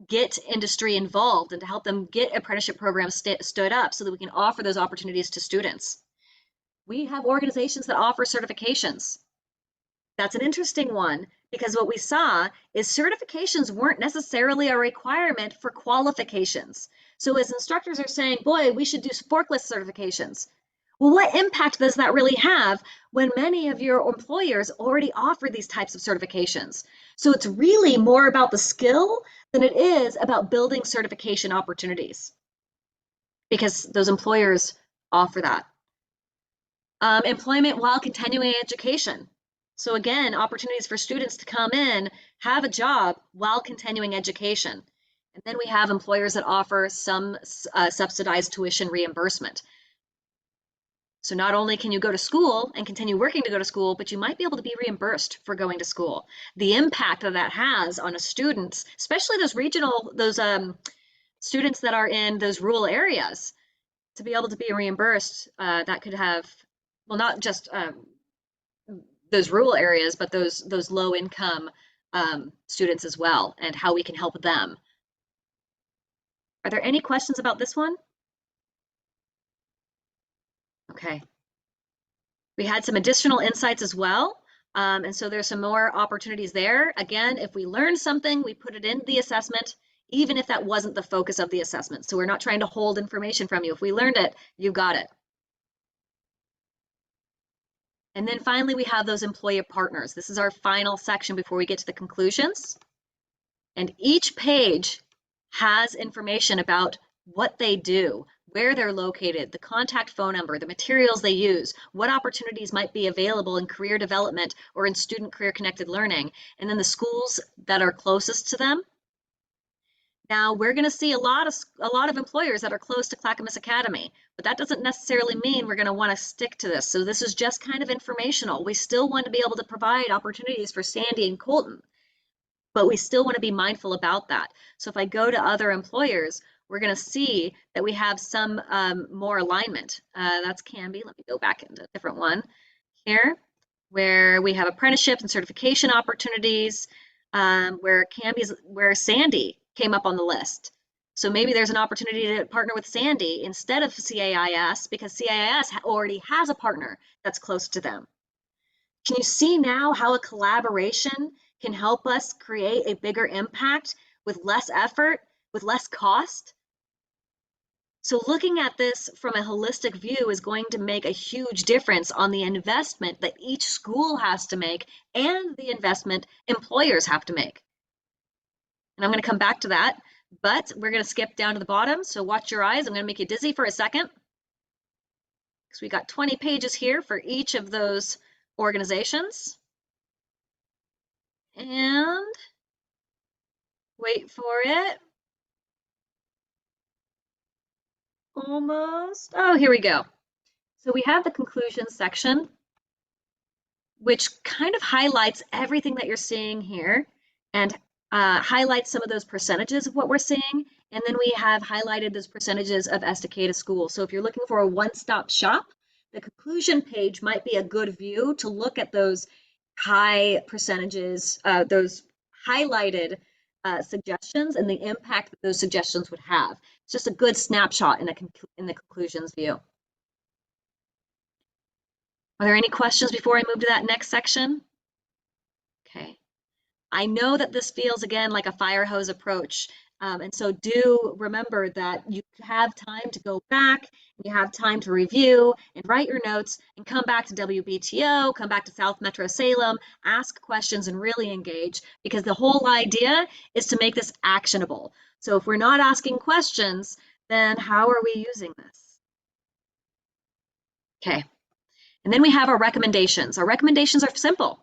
get industry involved and to help them get apprenticeship programs stood up so that we can offer those opportunities to students. We have organizations that offer certifications. That's an interesting one because what we saw is certifications weren't necessarily a requirement for qualifications. So as instructors are saying, boy, we should do forklift certifications. Well, what impact does that really have when many of your employers already offer these types of certifications? So it's really more about the skill than it is about building certification opportunities because those employers offer that. Employment while continuing education. So again, opportunities for students to come in, have a job while continuing education. And then we have employers that offer some subsidized tuition reimbursement. So not only can you go to school and continue working to go to school, but you might be able to be reimbursed for going to school. The impact that that has on a student, especially those students that are in those rural areas, to be able to be reimbursed, that could have, well, not just those rural areas, but those low income students as well, and how we can help them. Are there any questions about this one? Okay. We had some additional insights as well. And so there's some more opportunities there. Again, if we learn something, we put it in the assessment, even if that wasn't the focus of the assessment. So we're not trying to hold information from you. If we learned it, you got it. And then finally, we have those employer partners. This is our final section before we get to the conclusions. And each page has information about what they do, where they're located, the contact phone number, the materials they use, what opportunities might be available in career development or in student career connected learning, and then the schools that are closest to them. Now, we're going to see a lot of employers that are close to Clackamas Academy, but that doesn't necessarily mean we're going to want to stick to this. So this is just kind of informational. We still want to be able to provide opportunities for Sandy and Colton, but we still want to be mindful about that. So if I go to other employers, we're going to see that we have some more alignment. That's Canby. Let me go back into a different one here, where we have apprenticeships and certification opportunities, where Sandy came up on the list. So maybe there's an opportunity to partner with Sandy instead of CAIS because CAIS already has a partner that's close to them. Can you see now how a collaboration can help us create a bigger impact with less effort, with less cost? So looking at this from a holistic view is going to make a huge difference on the investment that each school has to make and the investment employers have to make. And I'm going to come back to that, but we're going to skip down to the bottom. So watch your eyes. I'm going to make you dizzy for a second. So we got 20 pages here for each of those organizations. And wait for it. Almost. Oh, here we go. So we have the conclusion section, which kind of highlights everything that you're seeing here and highlights some of those percentages of what we're seeing. And then we have highlighted those percentages of Estacada schools. So if you're looking for a one-stop shop, the conclusion page might be a good view to look at those high percentages, those highlighted suggestions and the impact that those suggestions would have. It's just a good snapshot in the conclusions view. Are there any questions before I move to that next section? Okay. I know that this feels again like a fire hose approach. And so do remember that you have time to go back, you have time to review and write your notes and come back to WBTO, come back to South Metro Salem, ask questions and really engage, because the whole idea is to make this actionable. So if we're not asking questions, then how are we using this? Okay. And then we have our recommendations. Our recommendations are simple.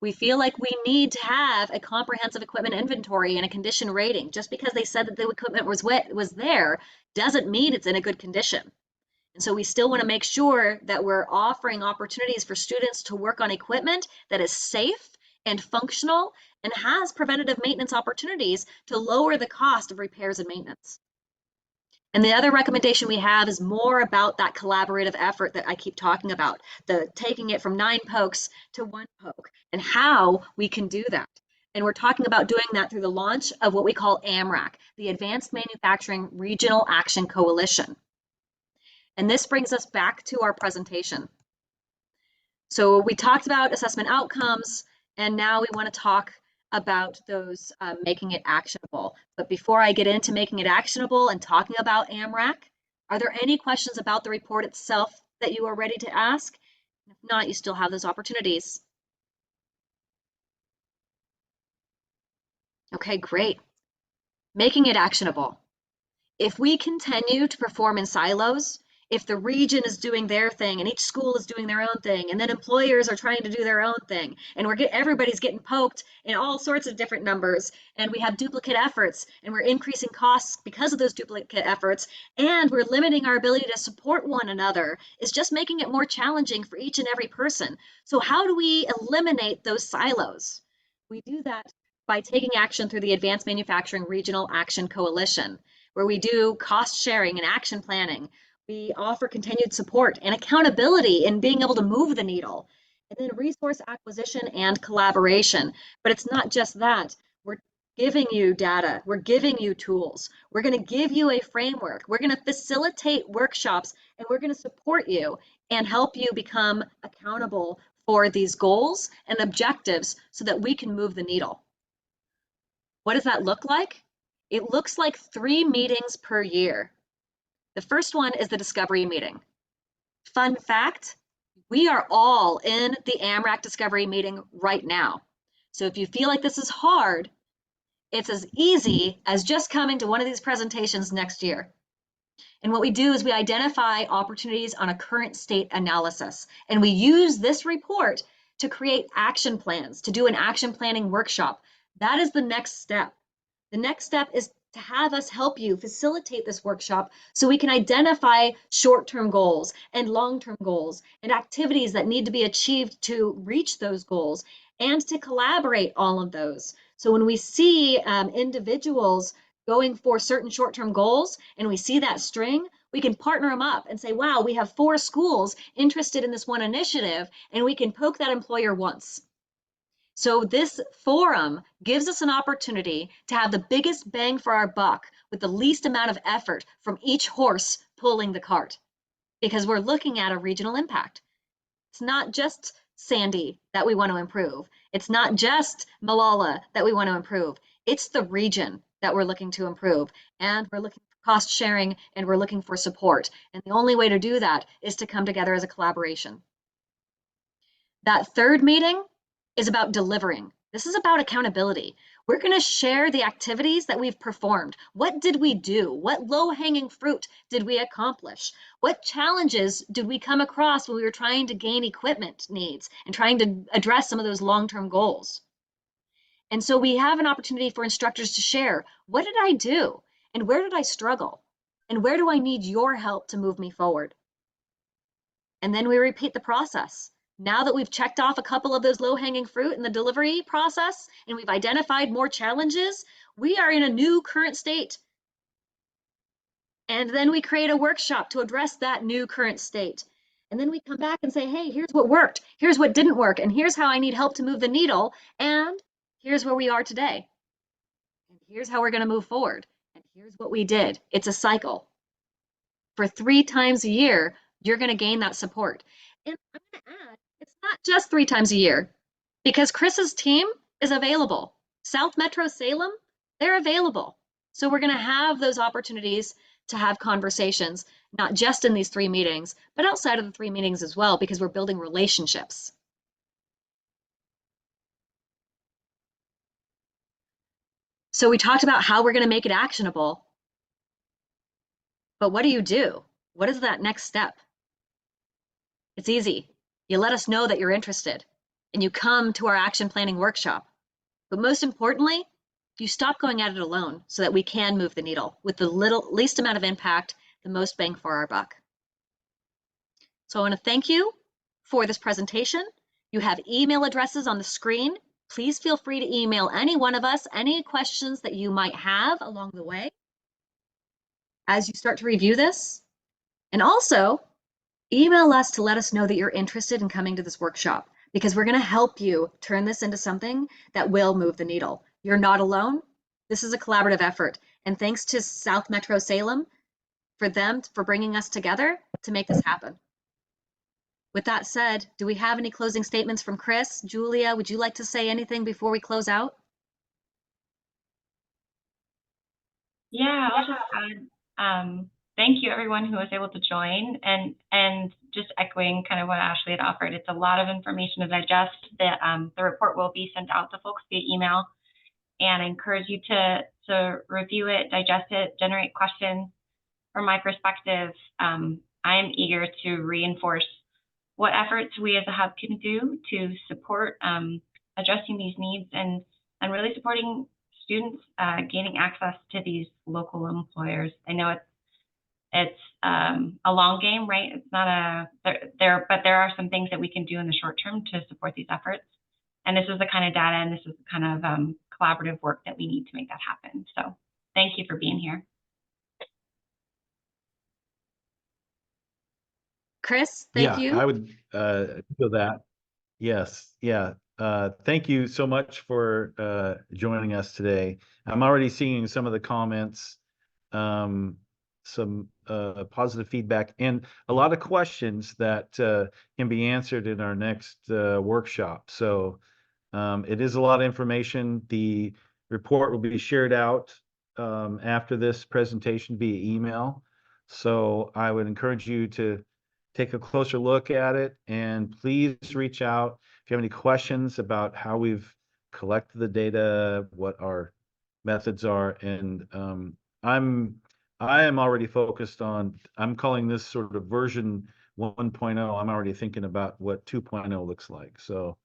We feel like we need to have a comprehensive equipment inventory and a condition rating. Just because they said that the equipment was there doesn't mean it's in a good condition. And so we still want to make sure that we're offering opportunities for students to work on equipment that is safe and functional and has preventative maintenance opportunities to lower the cost of repairs and maintenance. And the other recommendation we have is more about that collaborative effort that I keep talking about, the taking it from 9 pokes to 1 poke, and how we can do that. And we're talking about doing that through the launch of what we call AMRAC, the Advanced Manufacturing Regional Action Coalition. And this brings us back to our presentation. So we talked about assessment outcomes, and now we want to talk about those making it actionable. But before I get into making it actionable and talking about AMRAC, are there any questions about the report itself that you are ready to ask? If not, you still have those opportunities. Okay, great. Making it actionable. If we continue to perform in silos, if the region is doing their thing and each school is doing their own thing, and then employers are trying to do their own thing, and everybody's getting poked in all sorts of different numbers, and we have duplicate efforts, and we're increasing costs because of those duplicate efforts, and we're limiting our ability to support one another, is just making it more challenging for each and every person. So how do we eliminate those silos? We do that by taking action through the Advanced Manufacturing Regional Action Coalition, where we do cost sharing and action planning. We offer continued support and accountability in being able to move the needle. And then resource acquisition and collaboration. But it's not just that. We're giving you data. We're giving you tools. We're going to give you a framework. We're going to facilitate workshops, and we're going to support you and help you become accountable for these goals and objectives so that we can move the needle. What does that look like? It looks like 3 meetings per year. The first one is the discovery meeting. Fun fact, we are all in the AMRAC discovery meeting right now. So if you feel like this is hard, it's as easy as just coming to one of these presentations next year. And what we do is we identify opportunities on a current state analysis. And we use this report to create action plans, to do an action planning workshop. That is the next step. The next step is to have us help you facilitate this workshop so we can identify short-term goals and long-term goals and activities that need to be achieved to reach those goals, and to collaborate all of those. So when we see individuals going for certain short-term goals and we see that string, we can partner them up and say, wow, we have 4 schools interested in this one initiative, and we can poke that employer once. So this forum gives us an opportunity to have the biggest bang for our buck with the least amount of effort from each horse pulling the cart, because we're looking at a regional impact. It's not just Sandy that we want to improve. It's not just Malala that we want to improve. It's the region that we're looking to improve. And we're looking for cost sharing, and we're looking for support. And the only way to do that is to come together as a collaboration. That third meeting is about delivering. This is about accountability. We're going to share the activities that we've performed. What did we do? What low-hanging fruit did we accomplish? What challenges did we come across when we were trying to gain equipment needs and trying to address some of those long-term goals? And so we have an opportunity for instructors to share, what did I do? And where did I struggle? And where do I need your help to move me forward? And then we repeat the process. Now that we've checked off a couple of those low-hanging fruit in the delivery process, and we've identified more challenges, we are in a new current state. And then we create a workshop to address that new current state. And then we come back and say, hey, here's what worked, here's what didn't work, and here's how I need help to move the needle, and here's where we are today. And here's how we're going to move forward. And here's what we did. It's a cycle. For 3 times a year, you're going to gain that support. And I'm going to add, it's not just 3 times a year. because Chris's team is available. South Metro Salem, they're available. So we're going to have those opportunities to have conversations, not just in these 3 meetings, but outside of the 3 meetings as well, because we're building relationships. So we talked about how we're going to make it actionable. But what do? What is that next step? It's easy. You let us know that you're interested and you come to our action planning workshop. But most importantly, you stop going at it alone so that we can move the needle with the least amount of impact, the most bang for our buck. So I want to thank you for this presentation. You have email addresses on the screen. Please feel free to email any one of us any questions that you might have along the way as you start to review this. And also, email us to let us know that you're interested in coming to this workshop, because we're going to help you turn this into something that will move the needle. You're not alone. This is a collaborative effort. And thanks to South Metro Salem for bringing us together to make this happen. With that said, do we have any closing statements from Chris? Julia, would you like to say anything before we close out? Yeah, I'll just add, thank you everyone who was able to join, and just echoing kind of what Ashley had offered. It's a lot of information to digest. The report will be sent out to folks via email, and I encourage you to review it, digest it, generate questions. From my perspective, I am eager to reinforce what efforts we as a hub can do to support addressing these needs and really supporting students gaining access to these local employers. I know it's a long game, right? It's not but there are some things that we can do in the short term to support these efforts. And this is the kind of data and this is the kind of collaborative work that we need to make that happen. So thank you for being here. Chris, thank you. I would feel that. Yes, yeah. Thank you so much for joining us today. I'm already seeing some of the comments, some positive feedback, and a lot of questions that can be answered in our next workshop. So it is a lot of information. The report will be shared out after this presentation via email. So I would encourage you to take a closer look at it, and please reach out if you have any questions about how we've collected the data, what our methods are. And I am already focused on, I'm calling this sort of version 1.0. I'm already thinking about what 2.0 looks like. So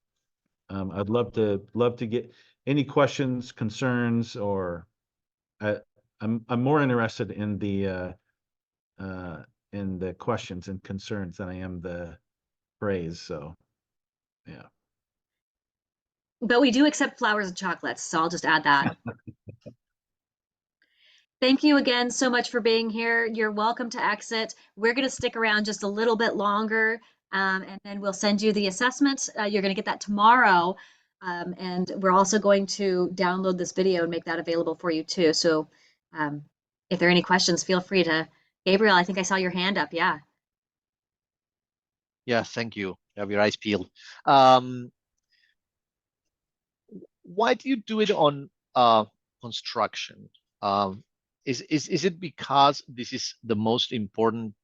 I'd love to get any questions, concerns, or I'm more interested in the questions and concerns than I am the praise. So yeah. But we do accept flowers and chocolates, so I'll just add that. Thank you again so much for being here. You're welcome to exit. We're going to stick around just a little bit longer, and then we'll send you the assessment. You're going to get that tomorrow, and we're also going to download this video and make that available for you too. So if there are any questions, feel free to. Gabriel, I think I saw your hand up. Yeah. Yeah, thank you. You have your eyes peeled. Why do you do it on construction? Is it because this is the most important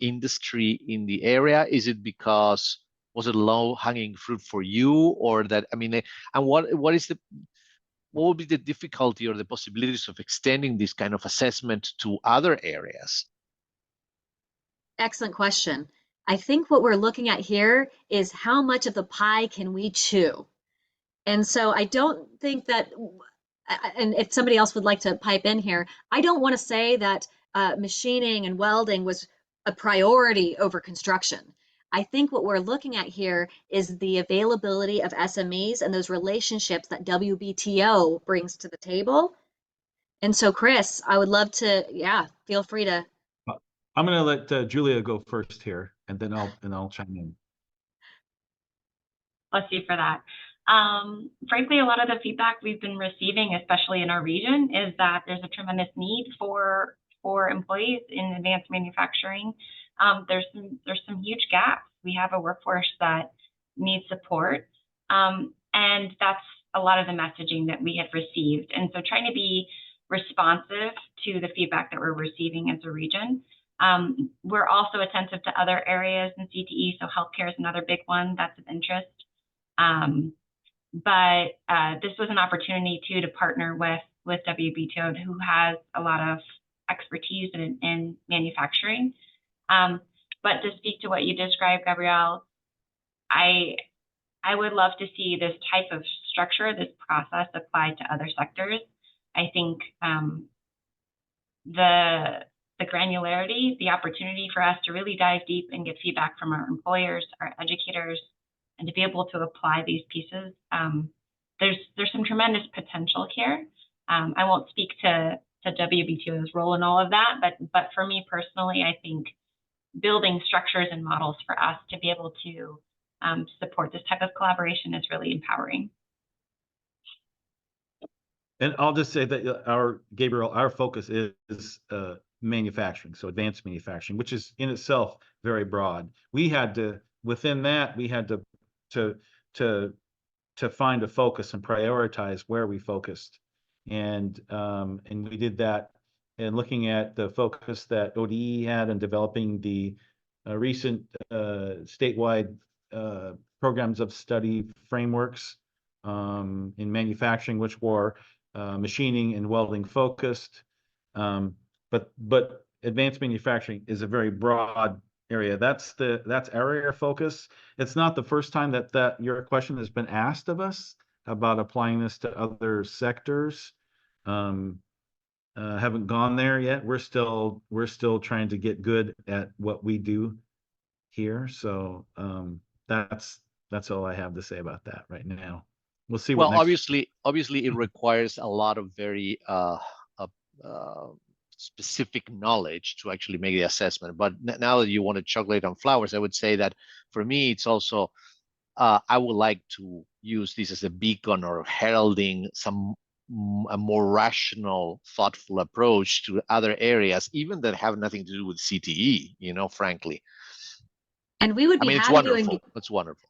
industry in the area? Is it because was it low hanging fruit for you, or that, I mean, and what would be the difficulty or the possibilities of extending this kind of assessment to other areas? Excellent question. I think what we're looking at here is how much of the pie can we chew? And so I don't think that, and if somebody else would like to pipe in here, I don't want to say that machining and welding was a priority over construction. I think what we're looking at here is the availability of SMEs and those relationships that WBTO brings to the table. And so, Chris, I would love to, yeah, feel free to. I'm going to let Julia go first here, and then I'll chime in. Bless you for that. Frankly, a lot of the feedback we've been receiving, especially in our region, is that there's a tremendous need for employees in advanced manufacturing. There's some huge gaps. We have a workforce that needs support. And that's a lot of the messaging that we have received. And so trying to be responsive to the feedback that we're receiving as a region. We're also attentive to other areas in CTE, so healthcare is another big one that's of interest. But this was an opportunity too to partner with WBTO, who has a lot of expertise in manufacturing. But to speak to what you described, Gabrielle, I would love to see this type of structure, this process applied to other sectors. I think the granularity, the opportunity for us to really dive deep and get feedback from our employers, our educators, and to be able to apply these pieces, there's some tremendous potential here. I won't speak to WBTO's role in all of that, but for me personally, I think building structures and models for us to be able to support this type of collaboration is really empowering. And I'll just say that our focus is manufacturing, so advanced manufacturing, which is in itself very broad. We had to, within that, we had to find a focus and prioritize where we focused, and we did that in looking at the focus that ODE had in developing the recent statewide programs of study frameworks in manufacturing, which were machining and welding focused. But advanced manufacturing is a very broad area. That's our area of focus. It's not the first time that your question has been asked of us about applying this to other sectors. Haven't gone there yet. We're still trying to get good at what we do here. So that's all I have to say about that right now. We'll see what Well, next. obviously, it requires a lot of very specific knowledge to actually make the assessment. But now that you want to chocolate on flowers, I would say that for me, it's also I would like to use this as a beacon or heralding a more rational, thoughtful approach to other areas, even that have nothing to do with CTE. Frankly. And we would be It's happy to wonderful. It's wonderful.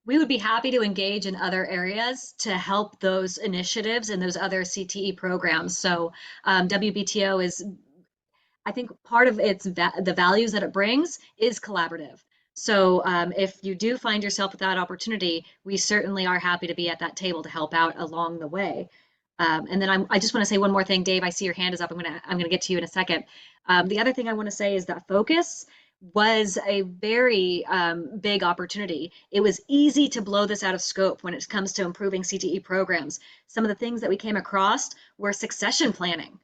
We would be happy to engage in other areas to help those initiatives and those other CTE programs. So WBTO is, I think part of the values that it brings is collaborative. So if you do find yourself with that opportunity, we certainly are happy to be at that table to help out along the way. And then I just want to say one more thing, Dave. I see your hand is up. I'm gonna get to you in a second. The other thing I want to say is that focus was a very big opportunity. It was easy to blow this out of scope when it comes to improving CTE programs. Some of the things that we came across were succession planning.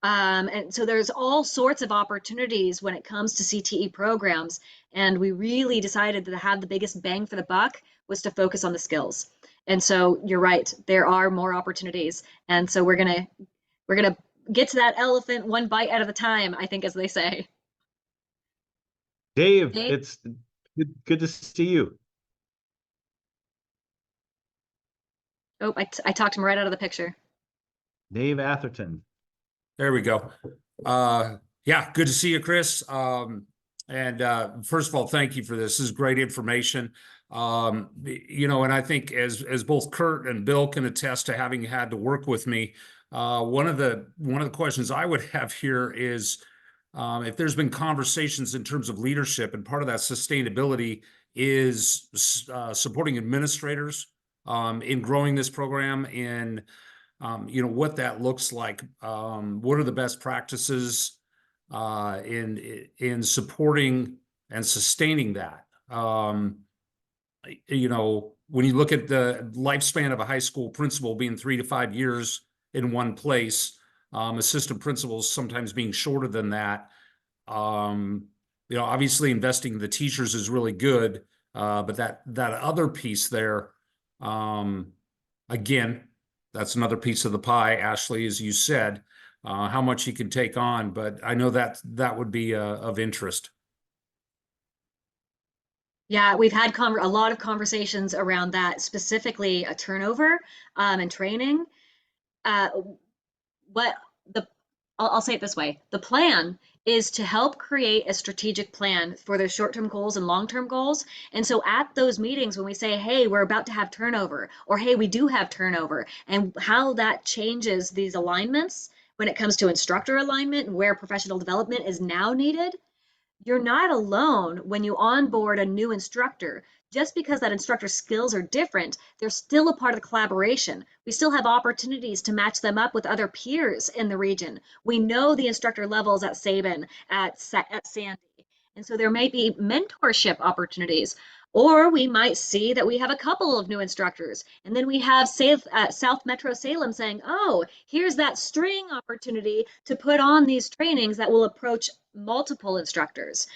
And so there's all sorts of opportunities when it comes to CTE programs. And we really decided that to have the biggest bang for the buck was to focus on the skills. And so you're right, there are more opportunities. And so we're gonna get to that elephant one bite at a time, I think, as they say. Dave, Dave? it's good to see you. Oh, I talked him right out of the picture. Dave Atherton. There we go. Yeah, good to see you, Chris. And first of all, thank you for this. This is great information. And I think as both Kurt and Bill can attest to having had to work with me, one of the questions I would have here is if there's been conversations in terms of leadership, and part of that sustainability is supporting administrators in growing this program, in what that looks like. What are the best practices in supporting and sustaining that? When you look at the lifespan of a high school principal being 3 to 5 years in one place, assistant principals sometimes being shorter than that. Obviously investing in the teachers is really good, but that other piece there, again, that's another piece of the pie, Ashley, as you said, how much you can take on, but I know that would be of interest. Yeah, we've had a lot of conversations around that, specifically a turnover and training. I'll say it this way: the plan is to help create a strategic plan for their short-term goals and long-term goals. And so at those meetings, when we say, hey, we're about to have turnover, or hey, we do have turnover, and how that changes these alignments when it comes to instructor alignment and where professional development is now needed, you're not alone when you onboard a new instructor. Just because that instructor's skills are different, they're still a part of the collaboration. We still have opportunities to match them up with other peers in the region. We know the instructor levels at Sabin, at Sandy, and so there may be mentorship opportunities. Or we might see that we have a couple of new instructors, and then we have South Metro Salem saying, oh, here's that string opportunity to put on these trainings that will approach multiple instructors.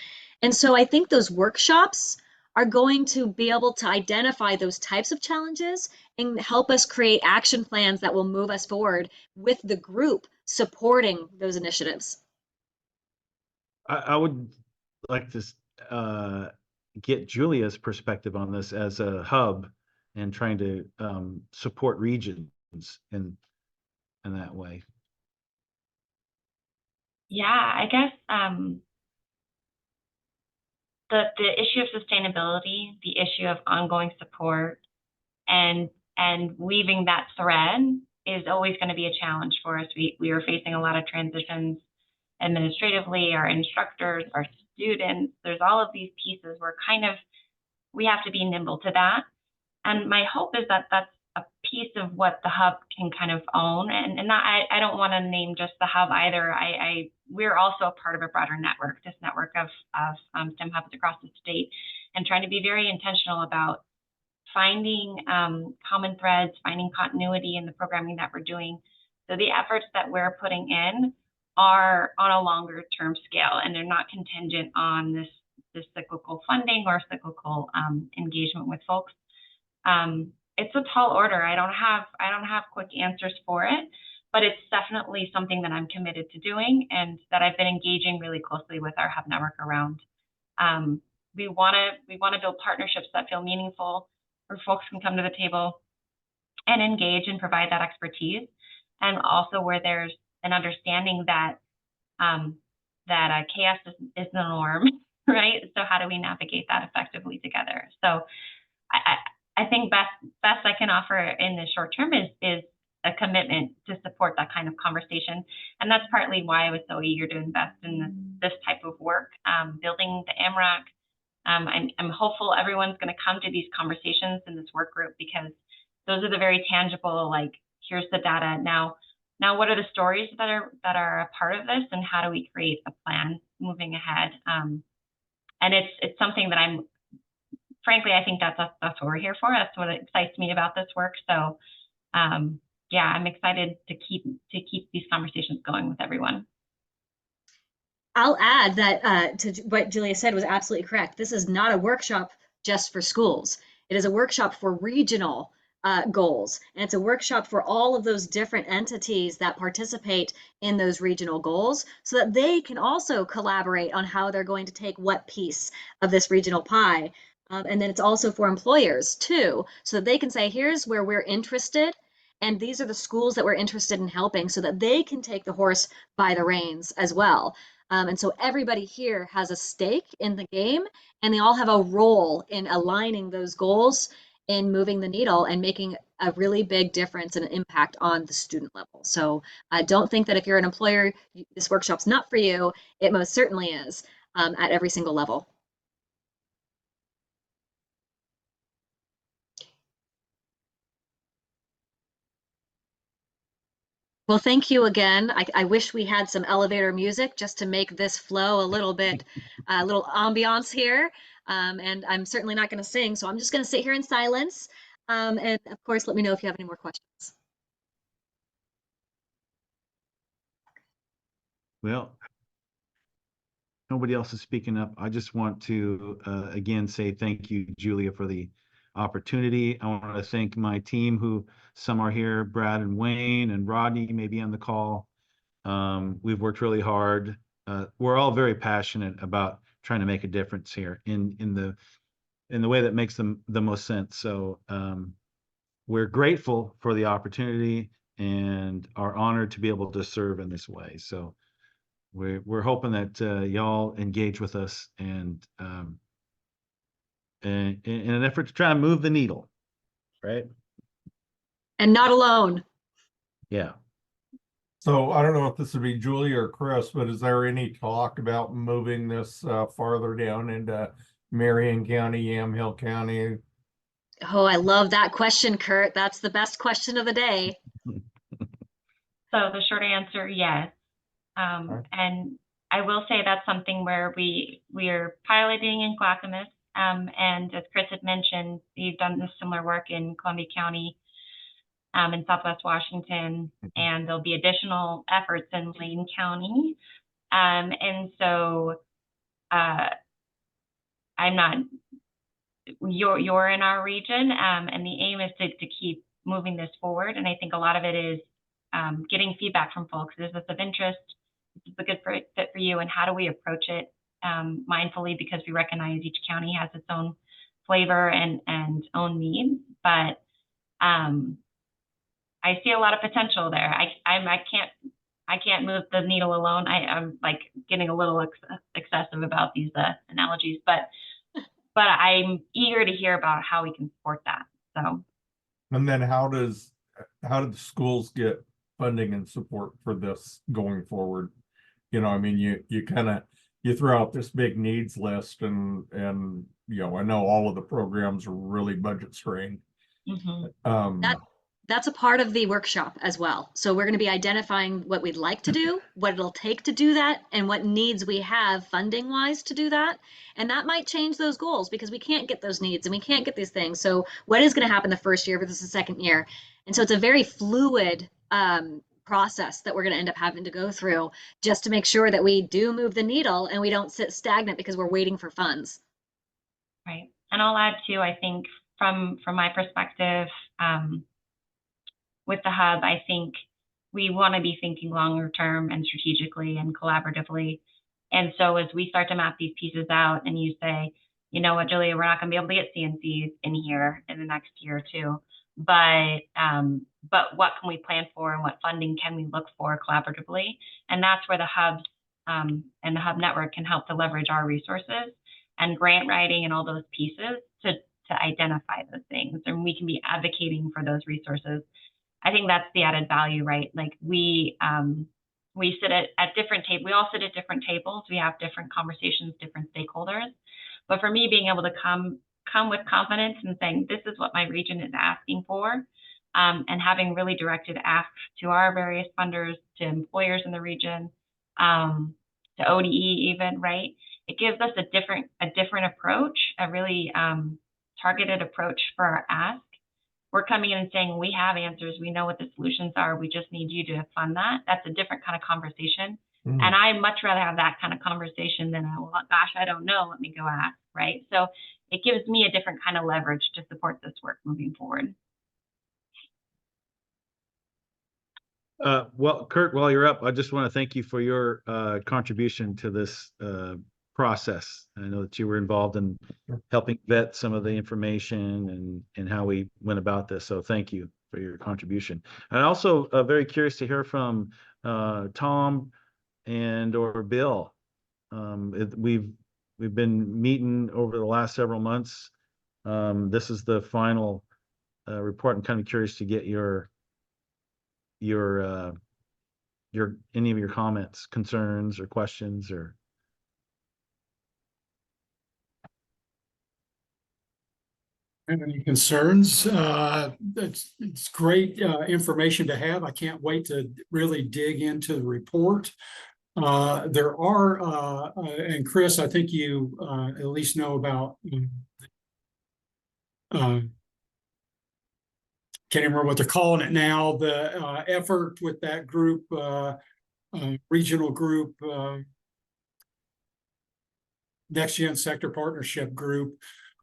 And so I think those workshops are going to be able to identify those types of challenges and help us create action plans that will move us forward with the group supporting those initiatives. I would like to get Julia's perspective on this as a hub and trying to support regions in that way. Yeah, I guess the issue of sustainability, the issue of ongoing support, and weaving that thread is always going to be a challenge for us. We are facing a lot of transitions administratively, our instructors, our students. There's all of these pieces where we have to be nimble to that. And my hope is that that's a piece of what the hub can kind of own. And not, I don't want to name just the hub either. We're also a part of a broader network, this network of STEM hubs across the state, and trying to be very intentional about finding common threads, finding continuity in the programming that we're doing. So the efforts that we're putting in are on a longer term scale, and they're not contingent on this cyclical funding or cyclical engagement with folks. It's a tall order. I don't have quick answers for it, but it's definitely something that I'm committed to doing and that I've been engaging really closely with our hub network around. We want to build partnerships that feel meaningful, where folks can come to the table and engage and provide that expertise, and also where there's an understanding that chaos is the norm, right? So how do we navigate that effectively together? So I think best I can offer in the short term is a commitment to support that kind of conversation, and that's partly why I was so eager to invest in this type of work, building the AMRAC. I'm hopeful everyone's going to come to these conversations in this work group, because those are the very tangible, like, here's the data. Now what are the stories that are a part of this, and how do we create a plan moving ahead? And it's something that frankly, I think that's what we're here for. That's what excites me about this work. So yeah, I'm excited to keep these conversations going with everyone. I'll add that to what Julia said was absolutely correct. This is not a workshop just for schools. It is a workshop for regional goals. And it's a workshop for all of those different entities that participate in those regional goals, so that they can also collaborate on how they're going to take what piece of this regional pie. And then it's also for employers too, so that they can say, here's where we're interested, and these are the schools that we're interested in helping, so that they can take the horse by the reins as well. And so everybody here has a stake in the game, and they all have a role in aligning those goals, in moving the needle and making a really big difference and an impact on the student level. So don't think that if you're an employer, this workshop's not for you. It most certainly is, at every single level. Well, thank you again. I wish we had some elevator music just to make this flow a little bit, a little ambiance here. And I'm certainly not going to sing, so I'm just going to sit here in silence. And of course, let me know if you have any more questions. Well, nobody else is speaking up. I just want to again say thank you, Julia, for the opportunity. I want to thank my team, who some are here, Brad and Wayne and Rodney may be on the call. We've worked really hard. We're all very passionate about trying to make a difference here in the way that makes the most sense. So we're grateful for the opportunity and are honored to be able to serve in this way. So we're hoping that y'all engage with us and in an effort to try and move the needle, right? And not alone. Yeah. So I don't know if this would be Julie or Chris, but is there any talk about moving this farther down into Marion County, Yamhill County? Oh, I love that question, Kurt. That's the best question of the day. So the short answer, yes. Right. And I will say that's something where we're piloting in Clackamas. And as Chris had mentioned, we've done this similar work in Columbia County, in Southwest Washington, and there'll be additional efforts in Lane County. And so I'm not, you're in our region, and the aim is to keep moving this forward. And I think a lot of it is getting feedback from folks. Is this of interest? Is this a good fit for you? And how do we approach it mindfully, because we recognize each county has its own flavor and own needs. But I see a lot of potential there. I can't move the needle alone. I'm like getting a little excessive about these analogies, but I'm eager to hear about how we can support that. So. And then how do the schools get funding and support for this going forward? You know, I mean, you throw out this big needs list and you know, I know all of the programs are really budget strained. Mm-hmm. That's a part of the workshop as well. So we're going to be identifying what we'd like to do, what it'll take to do that, and what needs we have funding wise to do that. And that might change those goals because we can't get those needs and we can't get these things. So what is going to happen the first year versus the second year? And so it's a very fluid process that we're going to end up having to go through just to make sure that we do move the needle and we don't sit stagnant because we're waiting for funds. Right. And I'll add too, I think from my perspective, with the hub, I think we want to be thinking longer term and strategically and collaboratively. And so as we start to map these pieces out and you say, you know what, Julia, we're not going to be able to get CNCs in here in the next year or two, but what can we plan for and what funding can we look for collaboratively? And that's where the hubs and the hub network can help to leverage our resources and grant writing and all those pieces to identify those things. And we can be advocating for those resources. I think that's the added value, right? Like we sit at different tables. We all sit at different tables. We have different conversations, different stakeholders. But for me, being able to come with confidence and saying, this is what my region is asking for, and having really directed asks to our various funders, to employers in the region, to ODE even, right? It gives us a different approach, a really targeted approach for our ask. We're coming in and saying, we have answers, we know what the solutions are, we just need you to fund that. That's a different kind of conversation. Mm. And I much rather have that kind of conversation than, well, gosh, I don't know, let me go ask, right? So it gives me a different kind of leverage to support this work moving forward. Well, Kurt, while you're up, I just want to thank you for your contribution to this process. I know that you were involved in helping vet some of the information and how we went about this. So thank you for your contribution. And also very curious to hear from Tom or Bill. We've been meeting over the last several months. This is the final report. I'm kind of curious to get your any of your comments, concerns, or questions, or. Any concerns? It's great information to have. I can't wait to really dig into the report. There are, and Chris, I think you at least know about, can't remember what they're calling it now, the effort with that group, regional group, Next Gen Sector Partnership Group.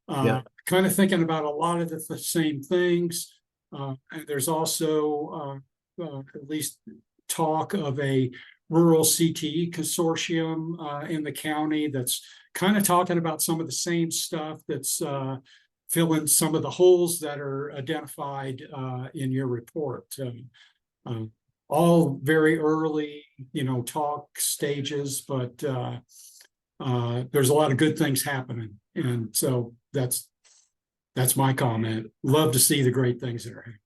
Yeah. Kind of thinking about a lot of the same things. And there's also at least talk of a rural CTE consortium in the county that's kind of talking about some of the same stuff, that's filling some of the holes that are identified in your report. all very early, talk stages, but there's a lot of good things happening. And so that's my comment. Love to see the great things that are happening.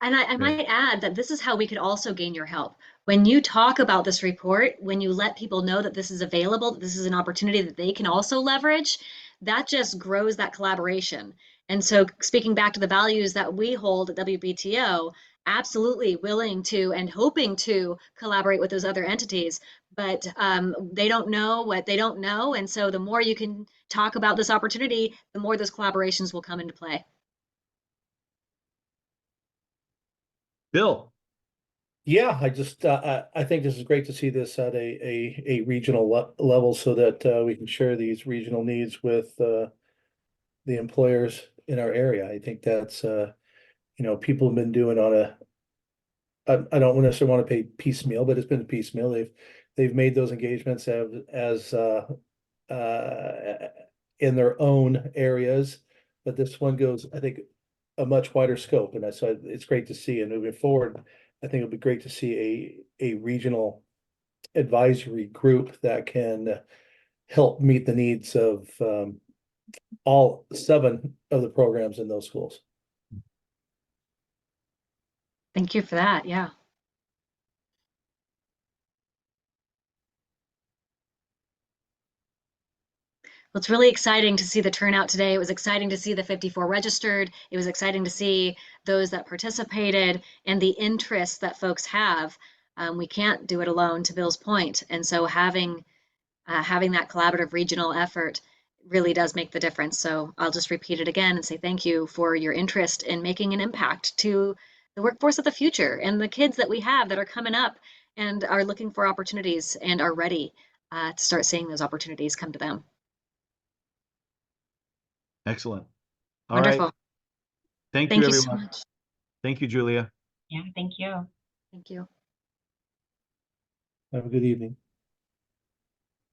And I might add that this is how we could also gain your help. When you talk about this report, when you let people know that this is available, that this is an opportunity that they can also leverage, that just grows that collaboration. And so, speaking back to the values that we hold at WBTO, absolutely willing to and hoping to collaborate with those other entities, but they don't know what they don't know. And so, the more you can talk about this opportunity, the more those collaborations will come into play. Bill. Yeah, I think this is great to see this at a regional level so that we can share these regional needs with the employers in our area. I think that's people have been doing on a I don't necessarily want to pay piecemeal, but it's been piecemeal. They've made those engagements as in their own areas, but this one goes, I think, a much wider scope, and so it's great to see. And moving forward, I think it'll be great to see a regional advisory group that can help meet the needs of all 7 of the programs in those schools. Thank you for that. Yeah. Well, it's really exciting to see the turnout today. It was exciting to see the 54 registered. It was exciting to see those that participated and the interest that folks have. We can't do it alone, to Bill's point. And so having that collaborative regional effort really does make the difference. So I'll just repeat it again and say thank you for your interest in making an impact to the workforce of the future and the kids that we have that are coming up and are looking for opportunities and are ready to start seeing those opportunities come to them. Excellent. All Wonderful. right. Thank Thank you, you so everyone. much. Thank you, Julia. Yeah, thank you. Thank you. Have a good evening.